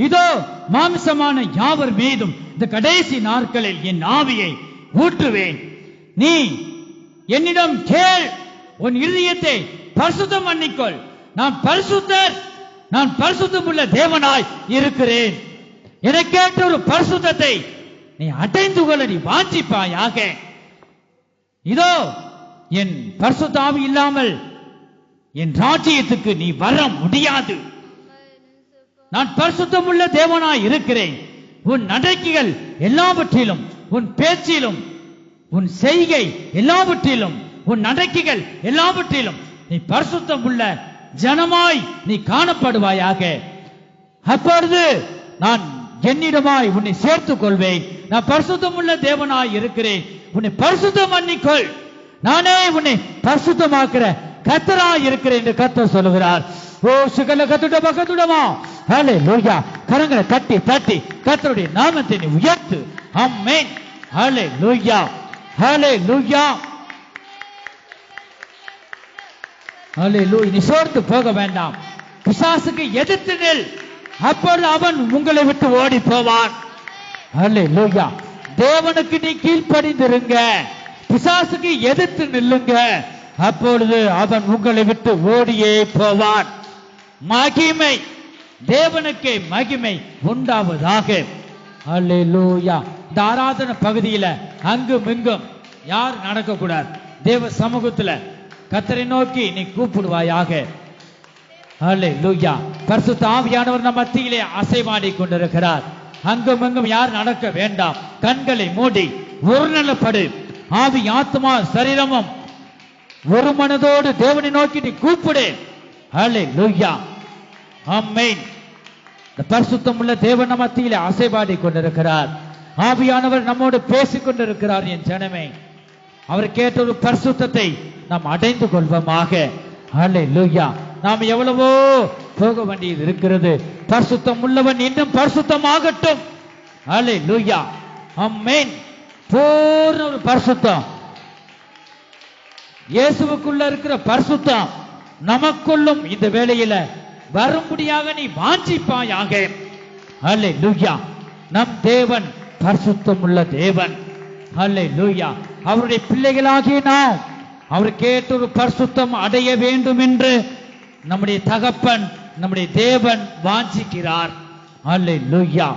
Speaker 1: இதோ மாம்சமான யாவர் மீதும் இந்த கடைசி நாட்களில் என் ஆவியை ஊற்றுவேன். நீ என்னிடம் கேள். உன் இருதயத்தை பரிசுத்தம் பண்ணிக்கொள். நான் பரிசுத்தர், நான் பரிசுத்தமுள்ள தேவனாய் இருக்கிறேன். எனக்கேற்ற ஒரு பரிசுத்தத்தை நீ அடைந்து கொள்ள நீ வாஞ்சிப்பாயாக. இதோ என் பரிசுத்த ஆவி இல்லாமல் என் ராஜ்யத்துக்கு நீ வர முடியாது. நான் பரிசுத்தமுள்ள தேவனாய் இருக்கிறேன். உன் நடக்கைகள் எல்லாவற்றிலும், உன் பேச்சிலும், உன் செய்கை எல்லாவற்றிலும், உன் நடக்கைகள் எல்லாவற்றிலும் நீ பரிசுத்தமுள்ள ஜனமாய் நீ காணப்படுவாயாக. அப்பொழுது நான் என்னிடமாய் உன்னை சேர்த்துக் கொள்வேன். நான் பரிசுத்தமுள்ள தேவனாய் இருக்கிறேன். உன்னை பரிசுத்தம் பண்ணிக்கொள். நானே உன்னை பரிசுத்தமாக்குற கர்த்தராய் இருக்கிறேன் என்று கர்த்தர் சொல்லுகிறார். ஓ சுகல கத்துடமா கத்துடமா. ஹல்லேலூயா. கரங்களை தட்டி தட்டி கர்த்தருடைய நாமத்தை நீ உயர்த்து. ஆமென். ஹல்லேலூயா, ஹல்லேலூயா, ஹல்லேலூயா. நீ சோர்ந்து போக வேண்டாம். பிசாசுக்கு எதிர்த்து நில். அப்பொழுது அவன் உங்களை விட்டு ஓடி போவான். ஹல்லேலூயா. தேவனுக்கு நீ கீழ்ப்படிந்திருங்க. பிசாசுக்கு எதிர்த்து நில்லுங்க. அப்பொழுது அவன் உங்களை விட்டு ஓடியே போவான். மகிமை, தேவனுக்கு மகிமை உண்டாவதாக. ஹல்லேலூயா. இந்த ஆராதனை பகுதியில அங்கும் இங்கும் யார் நடக்க கூடாது. தேவ சமூகத்துல கர்த்தரை நோக்கி நீ கூப்பிடுவாயாக. ஹல்லேலூயா. பரிசுத்த ஆவியானவர் நம் மத்தியிலே அசைவாடி கொண்டிருக்கிறார். அங்கும் இங்கும் யார் நடக்க வேண்டாம். கண்களை மூடி ஒருநிலைப்படு. ஆவி ஆத்மா சரீரமும் ஒரு மனதோடு தேவனை நோக்கி நீ கூப்பிடு. ஹல்லேலூயா. ஆமென். இந்த பரிசுத்தம் உள்ள தேவன் நம் மத்தியிலே அசைவாடி கொண்டிருக்கிறார். ஆவியானவர் நம்மோடு பேசிக் கொண்டிருக்கிறார். என் ஜனமே, அவர் கேட்ட ஒரு பரிசுத்தத்தை நாம் அடைந்து கொள்வோமாக. ஹல்லேலூயா. நாம் எவ்வளவோ போக வேண்டியது இருக்கிறது. பரிசுத்தம் உள்ளவன் இன்னும் பரிசுத்தமாகட்டும். ஹல்லேலூயா. ஆமென். பூர்ண ஒரு பரிசுத்தம், இயேசுவுக்குள்ள இருக்கிற பரிசுத்தம் நமக்குள்ளும் இந்த வேளையில வரும்படியாக நீ வாஞ்சிப்பாயாக. ஹல்லேலூயா. நம் தேவன் பரிசுத்தம் உள்ள தேவன். ஹல்லேலூயா. அவருடைய பிள்ளைகளாகிய நாம் அவர் கேட்ட ஒரு பரிசுத்தம் அடைய வேண்டும் என்று நம்முடைய தகப்பன் நம்முடைய தேவன் வாஞ்சிக்கிறார். ஹல்லேலூயா.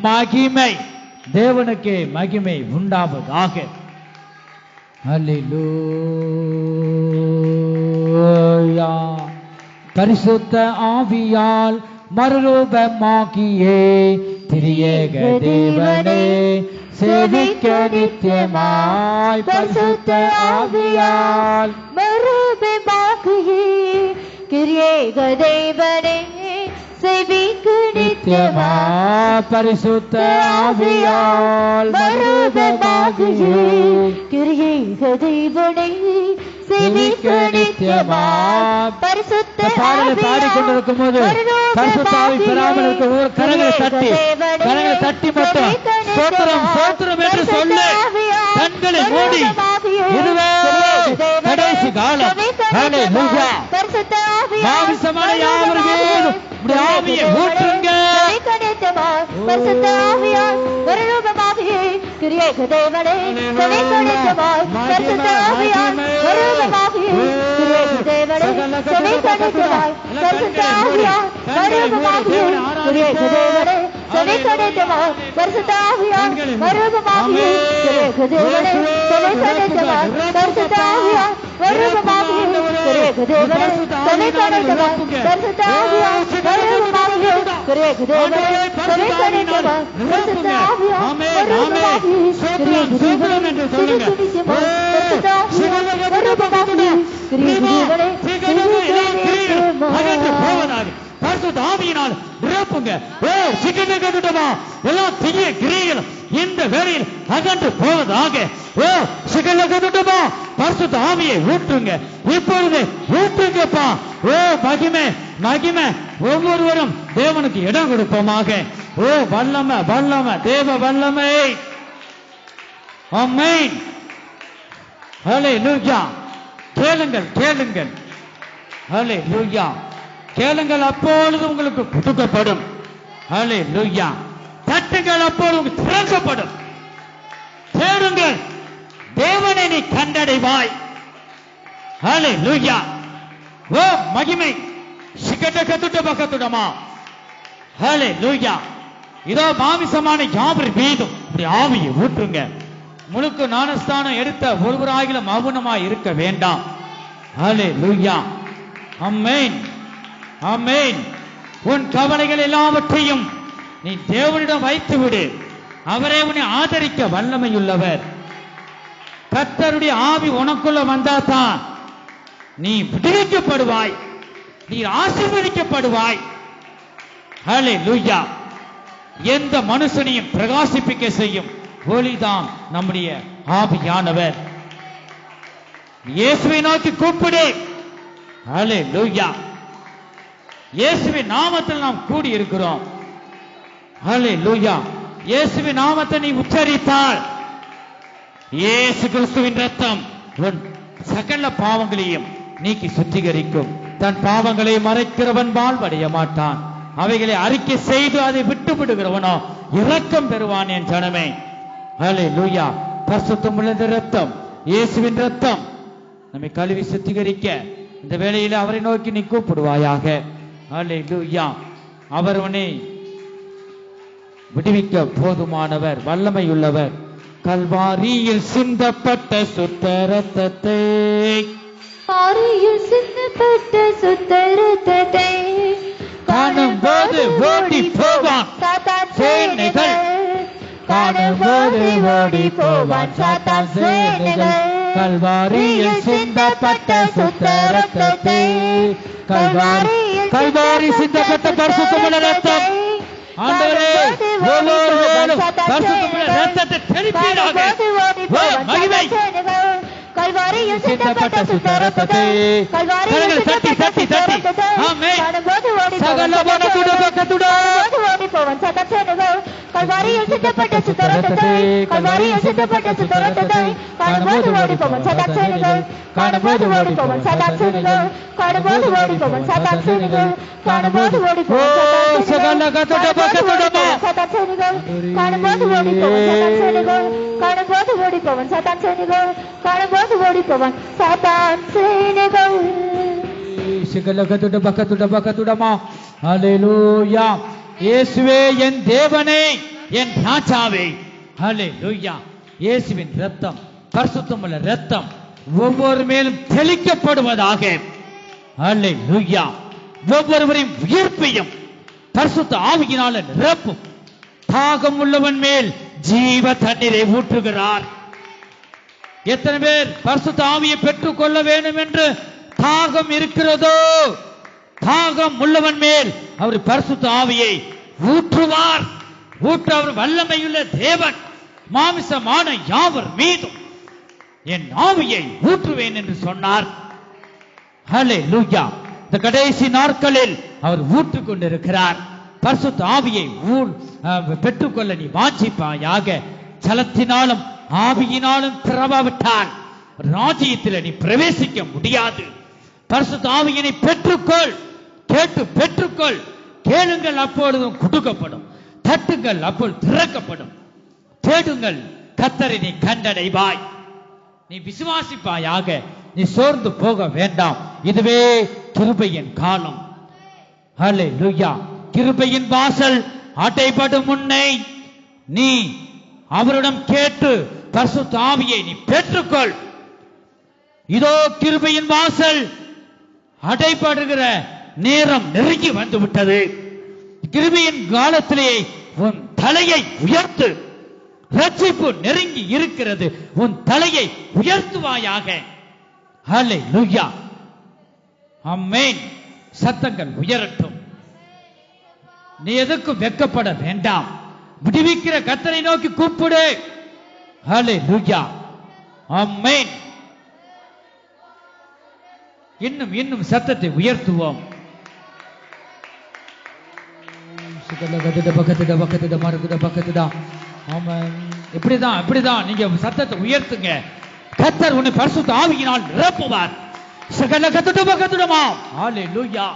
Speaker 1: மகிமை தேவனுக்கே மகிமை உண்டாவதாக. ஹல்லேலூயா. பரிசுத்த ஆவியால் மறுரூபமாக்கியே திரியேக தேவனே சேவிக்க நித்தியமாய். பரிசுத்த ஆவியால்
Speaker 2: மறுரூபமாக்கியே திரியேக தேவனே சேவிக்க நித்தியமாய்.
Speaker 1: பரிசுத்த ஆவியால்
Speaker 2: மறுரூபமாக்கியே திரியேக தேவனே சேவிக்க நித்தியமாய். பரிசுத்த
Speaker 1: பாடலை பாடிக்கொண்டிருக்கும் போது பரிசுத்த ஆவி பெறாமல் இருக்கும் ஒரு கரங்களை தட்டி மட்டும் ஸ்தோத்திரம் ஸ்தோத்திரம் என்று சொல்லு. கண்களை மூடி. இதுவே கடைசி காலம். ஹல்லேலூயா. மாமிசமான யாவர் மீதும் உம்முடைய ஆவியை ஊற்றுங்க.
Speaker 2: பரிசுத்த ஆவியால் மறுரூபமாகியே திரியேக தேவனே சேவிக்க நித்தியமாய். பரிசுத்த ஆவியால் மறுரூபமாகியே திரியேக தேவனே சேவிக்க நித்தியமாய். பரிசுத்த ஆவியால் மறுரூபமாகியே திரியேக தேவனே சேவிக்க நித்தியமாய். பரிசுத்த ஆவியால் மறுரூபமாகியே திரியேக தேவனே சேவிக்க நித்தியமாய். பரிசுத்த ஆவியால் மறுரூபமாகியே திரியேக தேவனே சேவிக்க நித்தியமாய். பரிசுத்த ஆவியால் மறுரூபமாகியே திரியேக தேவனே சேவிக்க நித்தியமாய். பரிசுத்த ஆவியால் மறுரூபமாகியே திரியேக தேவனே சேவிக்க நித்தியமாய். பரிசுத்த ஆவியால் மறுரூபமாகியே திரியேக தேவனே
Speaker 1: போவதாக. பரிசுத்த ஆவியினால் நிரப்புங்க. எல்லாம் தீய கிரியைகளும் இந்த வேளையில் அகன்று போவதாக. பரிசுத்த ஆவியை ஊற்றுங்க. இப்பொழுது ஊற்றுங்கப்பா. மகிமை மகிமை. ஒவ்வொருவரும் தேவனுக்கு இடம் கொடுப்போமாக. வல்லமை வல்லமை தேவ வல்லமை. ஆமென். ஹல்லேலூயா. கேளுங்கள் கேளுங்கள். ஹல்லேலூயா. கேளுங்கள், அப்பொழுது உங்களுக்கு கொடுக்கப்படும். ஹல்லேலூயா. தட்டுங்கள், அப்பொழுது உங்களுக்கு திறக்கப்படும். தேடுங்கள், தேவனை நீ கண்டடைவாய். ஹல்லேலூயா. ஓ மகிமை. சிக்கட்ட கத்துட்ட பக்கத்துடமா. ஹல்லேலூயா. இதோ மாமிசமான யாவர் மீதும் இப்படி ஆவியை ஊற்றுங்க. முழுக்க ஞானஸ்தானம் எடுத்த ஒருவராகிலும் மௌனமாய் இருக்க வேண்டாம். ஹல்லேலூயா. ஆமென் ஆமென். உன் கவலைகள் எல்லாவற்றையும் நீ தேவனிடம் வைத்து விடு. அவரே உன்னை ஆதரிக்க வல்லமையுள்ளவர். கர்த்தருடைய ஆவி உனக்குள்ள வந்தாதான் நீ விடுவிக்கப்படுவாய், நீ ஆசீர்வதிக்கப்படுவாய். ஹல்லேலூயா. எந்த மனுஷனையும் பிரகாசிப்பிக்க செய்யும் ஒளிதான் நம்முடைய ஆவியானவர். இயேசுவை நோக்கி கூப்பிடு. ஹல்லேலூயா. இயேசுவின் நாமத்தில் நாம் கூடி இருக்கிறோம். ஹல்லேலூயா. இயேசுவின் நாமத்தை நீ உச்சரித்தால் இயேசு கிறிஸ்துவின் ரத்தம் உன் சகல பாவங்களையும் நீக்கி சுத்திகரிக்கும். தன் பாவங்களை மறைக்கிறவன் வாழ்வடைய மாட்டான். அவைகளை அறிக்கை செய்து அதை விட்டு விடுகிறவனோ இரக்கம் பெறுவான். என் ஜனமே, ஹல்லேலூயா. பரிசுத்தம் உள்ள ரத்தம், இயேசுவின் ரத்தம் நம்மை கழுவி சுத்திகரிக்க இந்த வேளையில் அவரை நோக்கி நீ கூப்பிடுவாயாக. ஹல்லேலூயா. அவர் உன்னை விடுவிக்க போதுமானவர், வல்லமையுள்ளவர். கல்வாரியில் சிந்தப்பட்ட சுத்த ரத்தத்தை,
Speaker 2: கல்வாரியில் சிந்தப்பட்ட சுத்த ரத்தத்தை
Speaker 1: காணும்போது ஓடி போவான்
Speaker 2: சாத்தான்
Speaker 1: சேனைகள்,
Speaker 2: காணும்போது ஓடி போவான் சாத்தான் சேனைகள்.
Speaker 1: கல்வாரியில் சிந்தப்பட்ட சுத்த ரத்தத்தை, கல்வாரி சிந்தப்பட்ட பரிசுத்தமுள்ள ரத்தம். ஆண்டவரே, ஒவ்வொருவரும் பரிசுத்தமுள்ள ரத்தத்தை தெளிப்பீராக. மகிமை
Speaker 2: கல்வாரியில் சிந்தப்பட்ட சுத்த ரத்தத்தை,
Speaker 1: கரங்கள் தட்டி தட்டி தட்டி ஆமென். சகல
Speaker 2: ஓடி போவான் சாத்தான் சேனைகள். கல்வாரியில் சிந்தப்பட்ட சுத்த ரத்தத்தை, கல்வாரியில் சிந்தப்பட்ட சுத்த ரத்தத்தை காணும்போது ஓடி போவான் சாத்தான் சேனைகள். காணும்போது ஓடி போவான் சாத்தான் சேனைகள். காணும்போது ஓடி போவான் சாத்தான் சேனைகள். காணும்போது ஓடி போவான் சாத்தான் சேனைகள். காணும்போது ஓடி போவான் சாத்தான் சேனைகள். காணும்போது ஓடி போவான் சாத்தான் சேனைகள். காணும்போது ஓடி போவான் சாத்தான் சேனைகள்.
Speaker 1: ஹல்லேலூயா. இயேசுவே என் தேவனே, என் ராஜாவே. ஹல்லேலூயா. இயேசுவின் இரத்தம், பரிசுத்தமுள்ள இரத்தம் ஒவ்வொரு மேலும் தெளிக்கப்படுவதாக. ஹல்லேலூயா. ஒவ்வொருவரையும் உயிர்ப்பையும் பரிசுத்த ஆவியினால நிரப்பும். தாகம் உள்ளவன் மேல் ஜீவ தண்ணீரை ஊற்றுகிறார். எத்தனை பேர் பரிசுத்த ஆவியை பெற்றுக் கொள்ள வேண்டும் என்று தாகம் இருக்கிறதோ, தாகம் உள்ளவன் மேல் அவர் பரிசுத்த ஆவியை ஊற்றுவார். ஊற்ற அவர் வல்லமையுள்ள தேவன். மாமிசமான யாவர் மீதும் என் ஆவியை ஊற்றுவேன் என்று சொன்னார். ஹல்லேலூயா. இந்த கடைசி நாட்களில் அவர் ஊற்றிக் கொண்டிருக்கிறார். பரிசுத்த ஆவியை பெற்றுக்கொள்ள நீ வாஞ்சிப்பாயாக. ஜலத்தினாலும் ஆவியினாலும் பிறவாவிட்டால் ராஜ்யத்தில் நீ பிரவேசிக்க முடியாது. பரிசுத்த ஆவியினை பெற்றுக்கொள். கேட்டு பெற்றுக்கொள். கேளுங்கள், அப்பொழுதும் கொடுக்கப்படும். தட்டுங்கள், அப்பொழுது திறக்கப்படும். தேடுங்கள், கர்த்தரை நீ கண்டடைவாய். நீ விசுவாசிப்பாயாக. நீ சோர்ந்து போக வேண்டாம். இதுவே கிருபையின் காலம். ஹல்லேலூயா. கிருபையின் வாசல் அடைபடும் முன்னே நீ அவரிடம் கேட்டு பரிசுத்த ஆவியை நீ பெற்றுக்கொள். இதோ கிருபையின் வாசல் அடைபடுகிற நேரம் நெருங்கி வந்து விட்டது. கிருபையின் காலத்திலே உன் தலையை உயர்த்து. ரட்சிப்பு நெருங்கி இருக்கிறது. உன் தலையை உயர்த்துவாயாக. ஹல்லேலூயா. ஆமென். சத்தங்கள் உயரட்டும். நீ எதற்கும் வெட்கப்பட வேண்டாம். விடுவிக்கிற கர்த்தரை நோக்கி கூப்பிடு. ஹல்லேலூயா. ஆமென். இன்னும் இன்னும் சத்தத்தை உயர்த்துவோம். இப்படிதான் நீங்க சத்தத்தை உயர்த்துங்க. கர்த்தர் உன்னை பரிசுத்த ஆவியினால் நிரப்புவார். சகல கத்துடமா. ஹல்லேலூயா.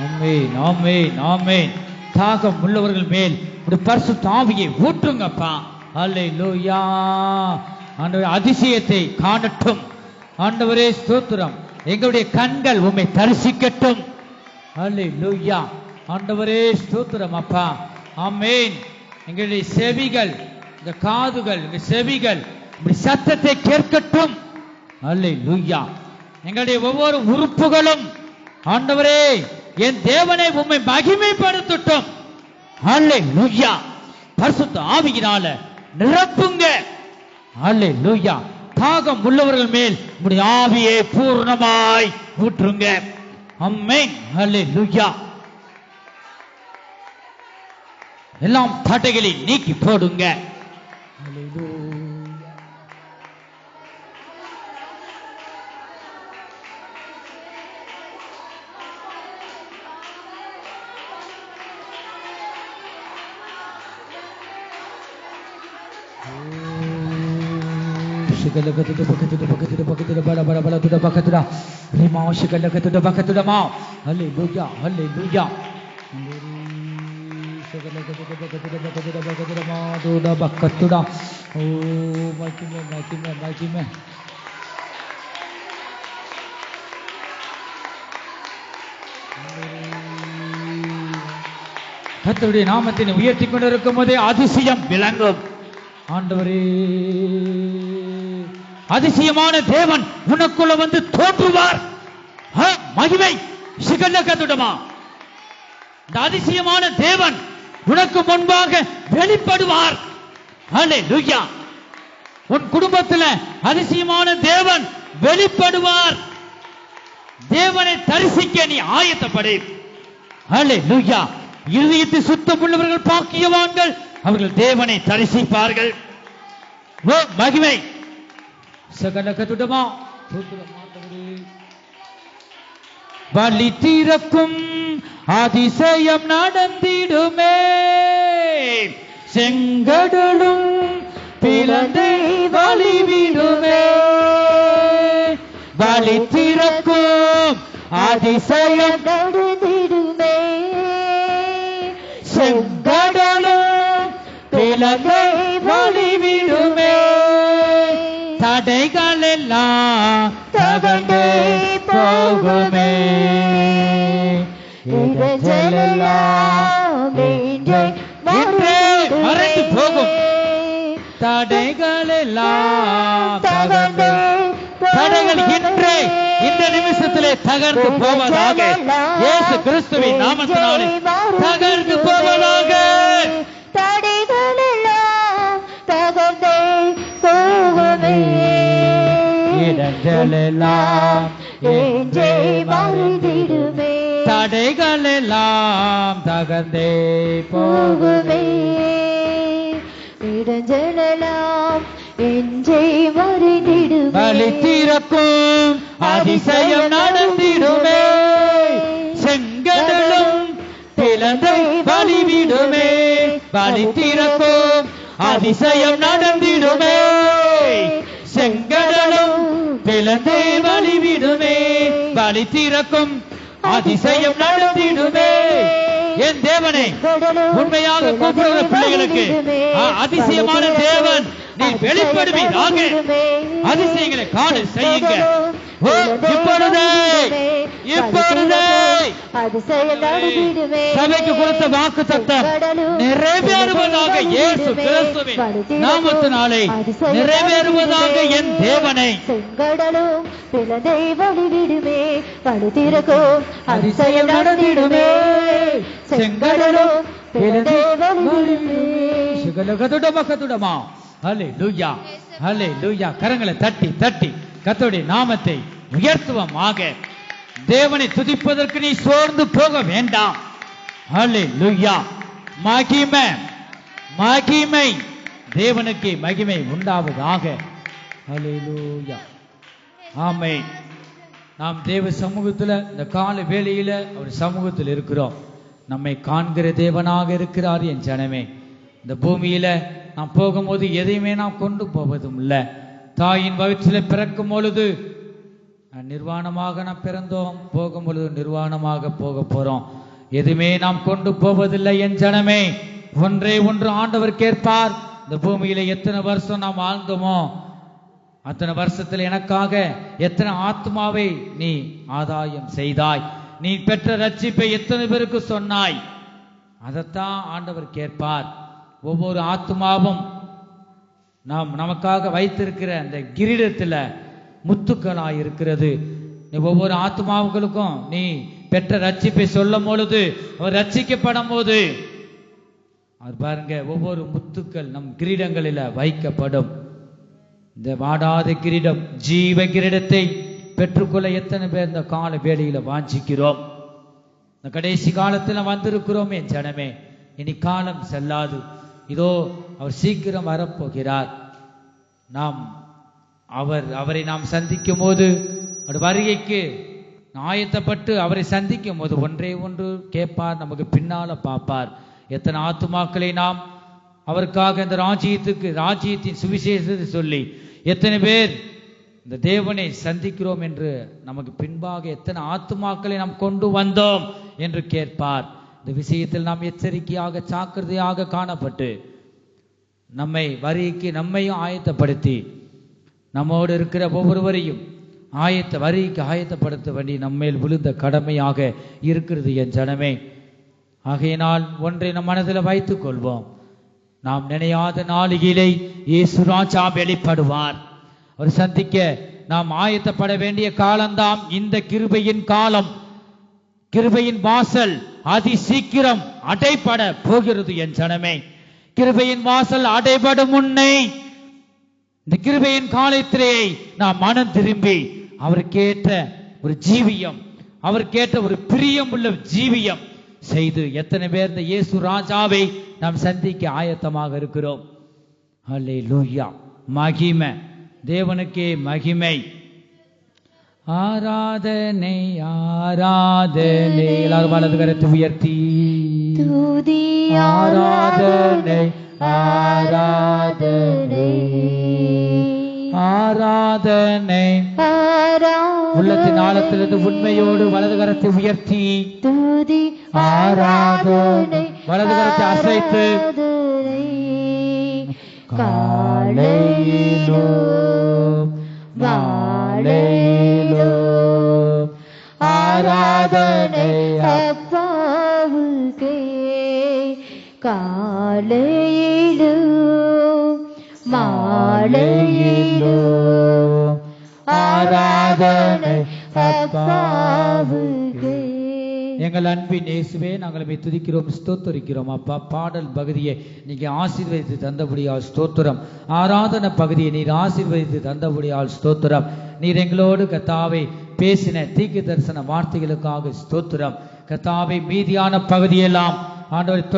Speaker 1: ஆமென், ஆமென், ஆமென். தாகம் உள்ளவர்கள் மேல் ஒரு பரிசுத்த ஆவியை ஊற்றுங்கப்பா. ஹல்லேலூயா. ஆண்டவரே, அதிசயத்தை காணட்டும். ஆண்டவரே ஸ்தோத்திரம். எங்களுடைய கண்கள் உம்மை தரிசிக்கட்டும். ஹல்லேலூயா. ஆண்டவரே ஸ்தோத்திரம் அப்பா. ஆமென். எங்களுடைய செவிகள், இந்த காதுகள், இந்த செவிகள் இப்படி சத்தத்தை கேட்கட்டும். ஹல்லேலூயா. எங்களுடைய ஒவ்வொரு உறுப்புகளும் ஆண்டவரே என் தேவனை உம்மை மகிமைப்படுத்தட்டும். ஹல்லேலூயா. பரிசுத்த ஆவியினால நிரப்புங்க. ஹல்லேலூயா. தாகம் உள்ளவர்கள் மேல் உம்முடைய ஆவியை பூர்ணமாய் ஊற்றுங்க. ஆமென். ஹல்லேலூயா. எல்லாம் தடைகளை நீக்கி போடுங்க. கர்த்தருடைய நாமத்தினை உயர்த்தி கொண்டிருக்கும் போதே அதிசயம் விளங்கும். ஆண்டவரே, அதிசயமான தேவன் உனக்குள்ள வந்து தோன்றுவார். மகிமை சிகல்லகதுடமா. இந்த அதிசயமான தேவன் உனக்கு முன்பாக வெளிப்படுவார். ஹல்லேலூயா. உன் குடும்பத்தில் அதிசயமான தேவன் வெளிப்படுவார். தேவனை தரிசிக்க நீ ஆயத்தப்படு. ஹல்லேலூயா. இருதயத்தில் சுத்தம் உள்ளவர்கள் பாக்கியவான்கள், அவர்கள் தேவனை தரிசிப்பார்கள். மகிமை சகலகதுடமா. வழி திறக்கும் அதிசயம் நடந்திடுமே, செங்கடலும் பிளந்து வழிவிடுமே. வழி திறக்கும் அதிசயம் நடந்திடுமே, செங்கடலும் பிளந்து வழிவிடுமே. தடைகள் எல்லாம் தகர்ந்து போகுமே, மறைந்து போகும். தடைகள் எல்லாம் தகர்ந்து, தடைகள் இன்றே இந்த நிமிஷத்திலே தகர்ந்து போவதாக. இயேசு கிறிஸ்துவின் நாமத்தினாலே தகர்ந்து போவதாக.
Speaker 2: தடைகள் எல்லாம் தகர்ந்து போகுமே,
Speaker 1: இடங்கள் எல்லாம்
Speaker 2: என்றே மறைந்திடுமே.
Speaker 1: தடைகள் எல்லாம் தகர்ந்தே
Speaker 2: போகுமே, இடஞ்சலெல்லாம் என்றே மறைந்திடுமே.
Speaker 1: வழி திறக்கும் அதிசயம் நடந்திடுமே, செங்கடலும் பிளந்து வழிவிடுமே. வழி திறக்கும் அதிசயம் நடந்திடுமே, செங்கடலும் பிளந்து வழிவிடுமே. வழி திறக்கும் அதிசயம் நடந்திடுமே. என் தேவனை உண்மையாக கூப்பிடுகிற பிள்ளைகளுக்கு அதிசயமான தேவன் நீ வெளிப்படுவீராக. அதிசயங்களை காண செய்யுங்க. இப்பொழுதே இப்பொழுதே சபைக்கு கொடுத்த வாக்கு தத்தம் நிறைவேறுவதாக. இயேசு கிறிஸ்துவின் நாமத்தினாலே நிறைவேறுவதாக. என் தேவனை
Speaker 2: செங்கடலும் பிளந்தே வழிவிடுமே, வழி திறக்கும் அதிசயம் நடந்திடுமே, செங்கடலும் பிளந்தே வழிவிடுமே.
Speaker 1: சிகலகதுடமா. ஹல்லேலூயா, ஹல்லேலூயா. கரங்களை தட்டி தட்டி கர்த்தருடைய நாமத்தை உயர்த்துவமாக. தேவனை துதிப்பதற்கு நீ சோர்ந்து போக வேண்டாம். ஹல்லேலூயா. மகிமை மகிமை தேவனுக்கு மகிமை உண்டாவதாக. ஹல்லேலூயா. ஆமென். நாம் தேவ சமூகத்தில் இந்த கால வேளையில அவர் சமூகத்தில் இருக்கிறோம். நம்மை காண்கிற தேவனாக இருக்கிறார். என் ஜனமே, இந்த பூமியில நாம் போகும்போது எதையுமே நாம் கொண்டு போவதும் இல்லை. தாயின் வயிற்றில் பிறக்கும் பொழுது நிர்வாணமாக நாம் பிறந்தோம், போகும் பொழுது நிர்வாணமாக போக போறோம். எதுவுமே நாம் கொண்டு போவதில்லை. என் ஜனமே, ஒன்றே ஒன்று ஆண்டவர் கேட்பார். இந்த பூமியில எத்தனை வருஷம் நாம் வாழ்ந்தோமோ அத்தனை வருஷத்தில் எனக்காக எத்தனை ஆத்மாவை நீ ஆதாயம் செய்தாய், நீ பெற்ற ரட்சிப்பை எத்தனை பேருக்கு சொன்னாய், அதைத்தான் ஆண்டவர் கேட்பார். ஒவ்வொரு ஆத்மாவும் நாம் நமக்காக வைத்திருக்கிற அந்த கிரீடத்துல முத்துக்களாய் இருக்கிறது. ஒவ்வொரு ஆத்மாவுகளுக்கும் நீ பெற்ற ரட்சிப்பை சொல்லும் பொழுது, அவர் ரட்சிக்கப்படும் போது அவர் பாருங்க, ஒவ்வொரு முத்துக்கள் நம் கிரீடங்களில வைக்கப்படும். இந்த வாடாத கிரீடம், ஜீவ கிரீடத்தை பெற்றுக்கொள்ள எத்தனை பேர் இந்த கால வேளையில வாஞ்சிக்கிறோம்? இந்த கடைசி காலத்துல வந்திருக்கிறோம் என் ஜனமே. இனி காலம் செல்லாது, இதோ அவர் சீக்கிரம் வரப்போகிறார். நாம் அவரை நாம் சந்திக்கும் போது, வருகைக்கு ஆயத்தப்பட்டு அவரை சந்திக்கும் போது ஒன்றே ஒன்று கேட்பார், நமக்கு பின்னால பார்ப்பார். எத்தனை ஆத்துமாக்களை நாம் அவருக்காக இந்த ராஜ்யத்தின் சுவிசேஷத்தை சொல்லி எத்தனை பேர் இந்த தேவனை சந்திக்கிறோம் என்று நமக்கு பின்பாக எத்தனை ஆத்துமாக்களை நாம் கொண்டு வந்தோம் என்று கேட்பார். இந்த விஷயத்தில் நாம் எச்சரிக்கையாக ஜாக்கிரதையாக காணப்பட்டு நம்மை வருகைக்கு நம்மையும் ஆயத்தப்படுத்தி நம்மோடு இருக்கிற ஒவ்வொருவரையும் வருகைக்கு ஆயத்தப்படுத்த வேண்டி நம்மேல் விழுந்த கடமையாக இருக்கிறது என் ஜனமே. ஆகையினால் ஒன்றை நம் மனதில் வைத்துக் கொள்வோம். நாம் நினையாத நாளிலே இயேசு ராஜா வெளிப்படுவார். அவர் சந்திக்க நாம் ஆயத்தப்பட வேண்டிய காலம்தான் இந்த கிருபையின் காலம். கிருபையின் வாசல் அதி சீக்கிரம் அடைபட போகிறது என் ஜனமே. கிருபையின் வாசல் அடைபடும் முன்னே இந்த கிருபையின் காலத்திலே நாம் மனம் திரும்பி அவருக்கேற்ற ஒரு ஜீவியம், அவருக்கேற்ற ஒரு பிரியம் உள்ள ஜீவியம் செய்து எத்தனை பேர் இந்த இயேசு ராஜாவை நாம் சந்திக்க ஆயத்தமாக இருக்கிறோம்? அல்லேலூயா. மகிமை தேவனுக்கே மகிமை. ஆராதனை ஆராதனை. எல்லாரும் வலது கரத்தை உயர்த்தி ஆராதனை ஆராதனை ஆராதனை. உள்ளத்தின் ஆழத்திலிருந்து உண்மையோடு வலது கரத்தை உயர்த்தி ஆராதனை. வலது கரத்தை அசைத்து காலையிலும் மாலையிலும் ஆராதனை
Speaker 2: அப்பாவுக்கே. காலையிலும் மாலையிலும் ஆராதனை அப்பாவுக்கே.
Speaker 1: எங்கள் அன்பின் இயேசுவே, நாங்கள் துதிக்கிறோம், ஸ்தோத்தரிக்கிறோம். அப்பா, பாடல் பகுதியை நீங்க ஆசீர்வதித்து தந்தபடியால் ஸ்தோத்திரம். ஆராதனை பகுதியை நீர் ஆசீர்வதித்து தந்தபடியால் ஸ்தோத்திரம். நீர் எங்களோடு கர்த்தாவே பேசின தீர்க்க தரிசன வார்த்தைகளுக்காக ஸ்தோத்திரம். கர்த்தாவே, மீதியான பகுதியெல்லாம் ஆண்டவர்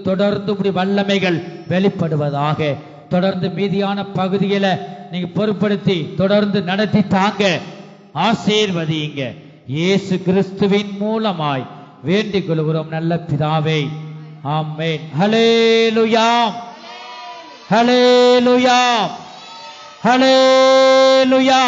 Speaker 1: தொடர்ந்து வல்லமைகள் வெளிப்படுவதாக. தொடர்ந்து மீதியான பகுதியில நீங்க பொறுப்படுத்தி தொடர்ந்து நடத்தி தாங்க, ஆசீர்வதிங்க. இயேசு கிறிஸ்துவின் மூலமாய் வேண்டிக் கொள்கிறோம் நல்ல பிதாவே, ஆமென். ஹல்லேலூயா, ஹல்லேலூயா, ஹல்லேலூயா.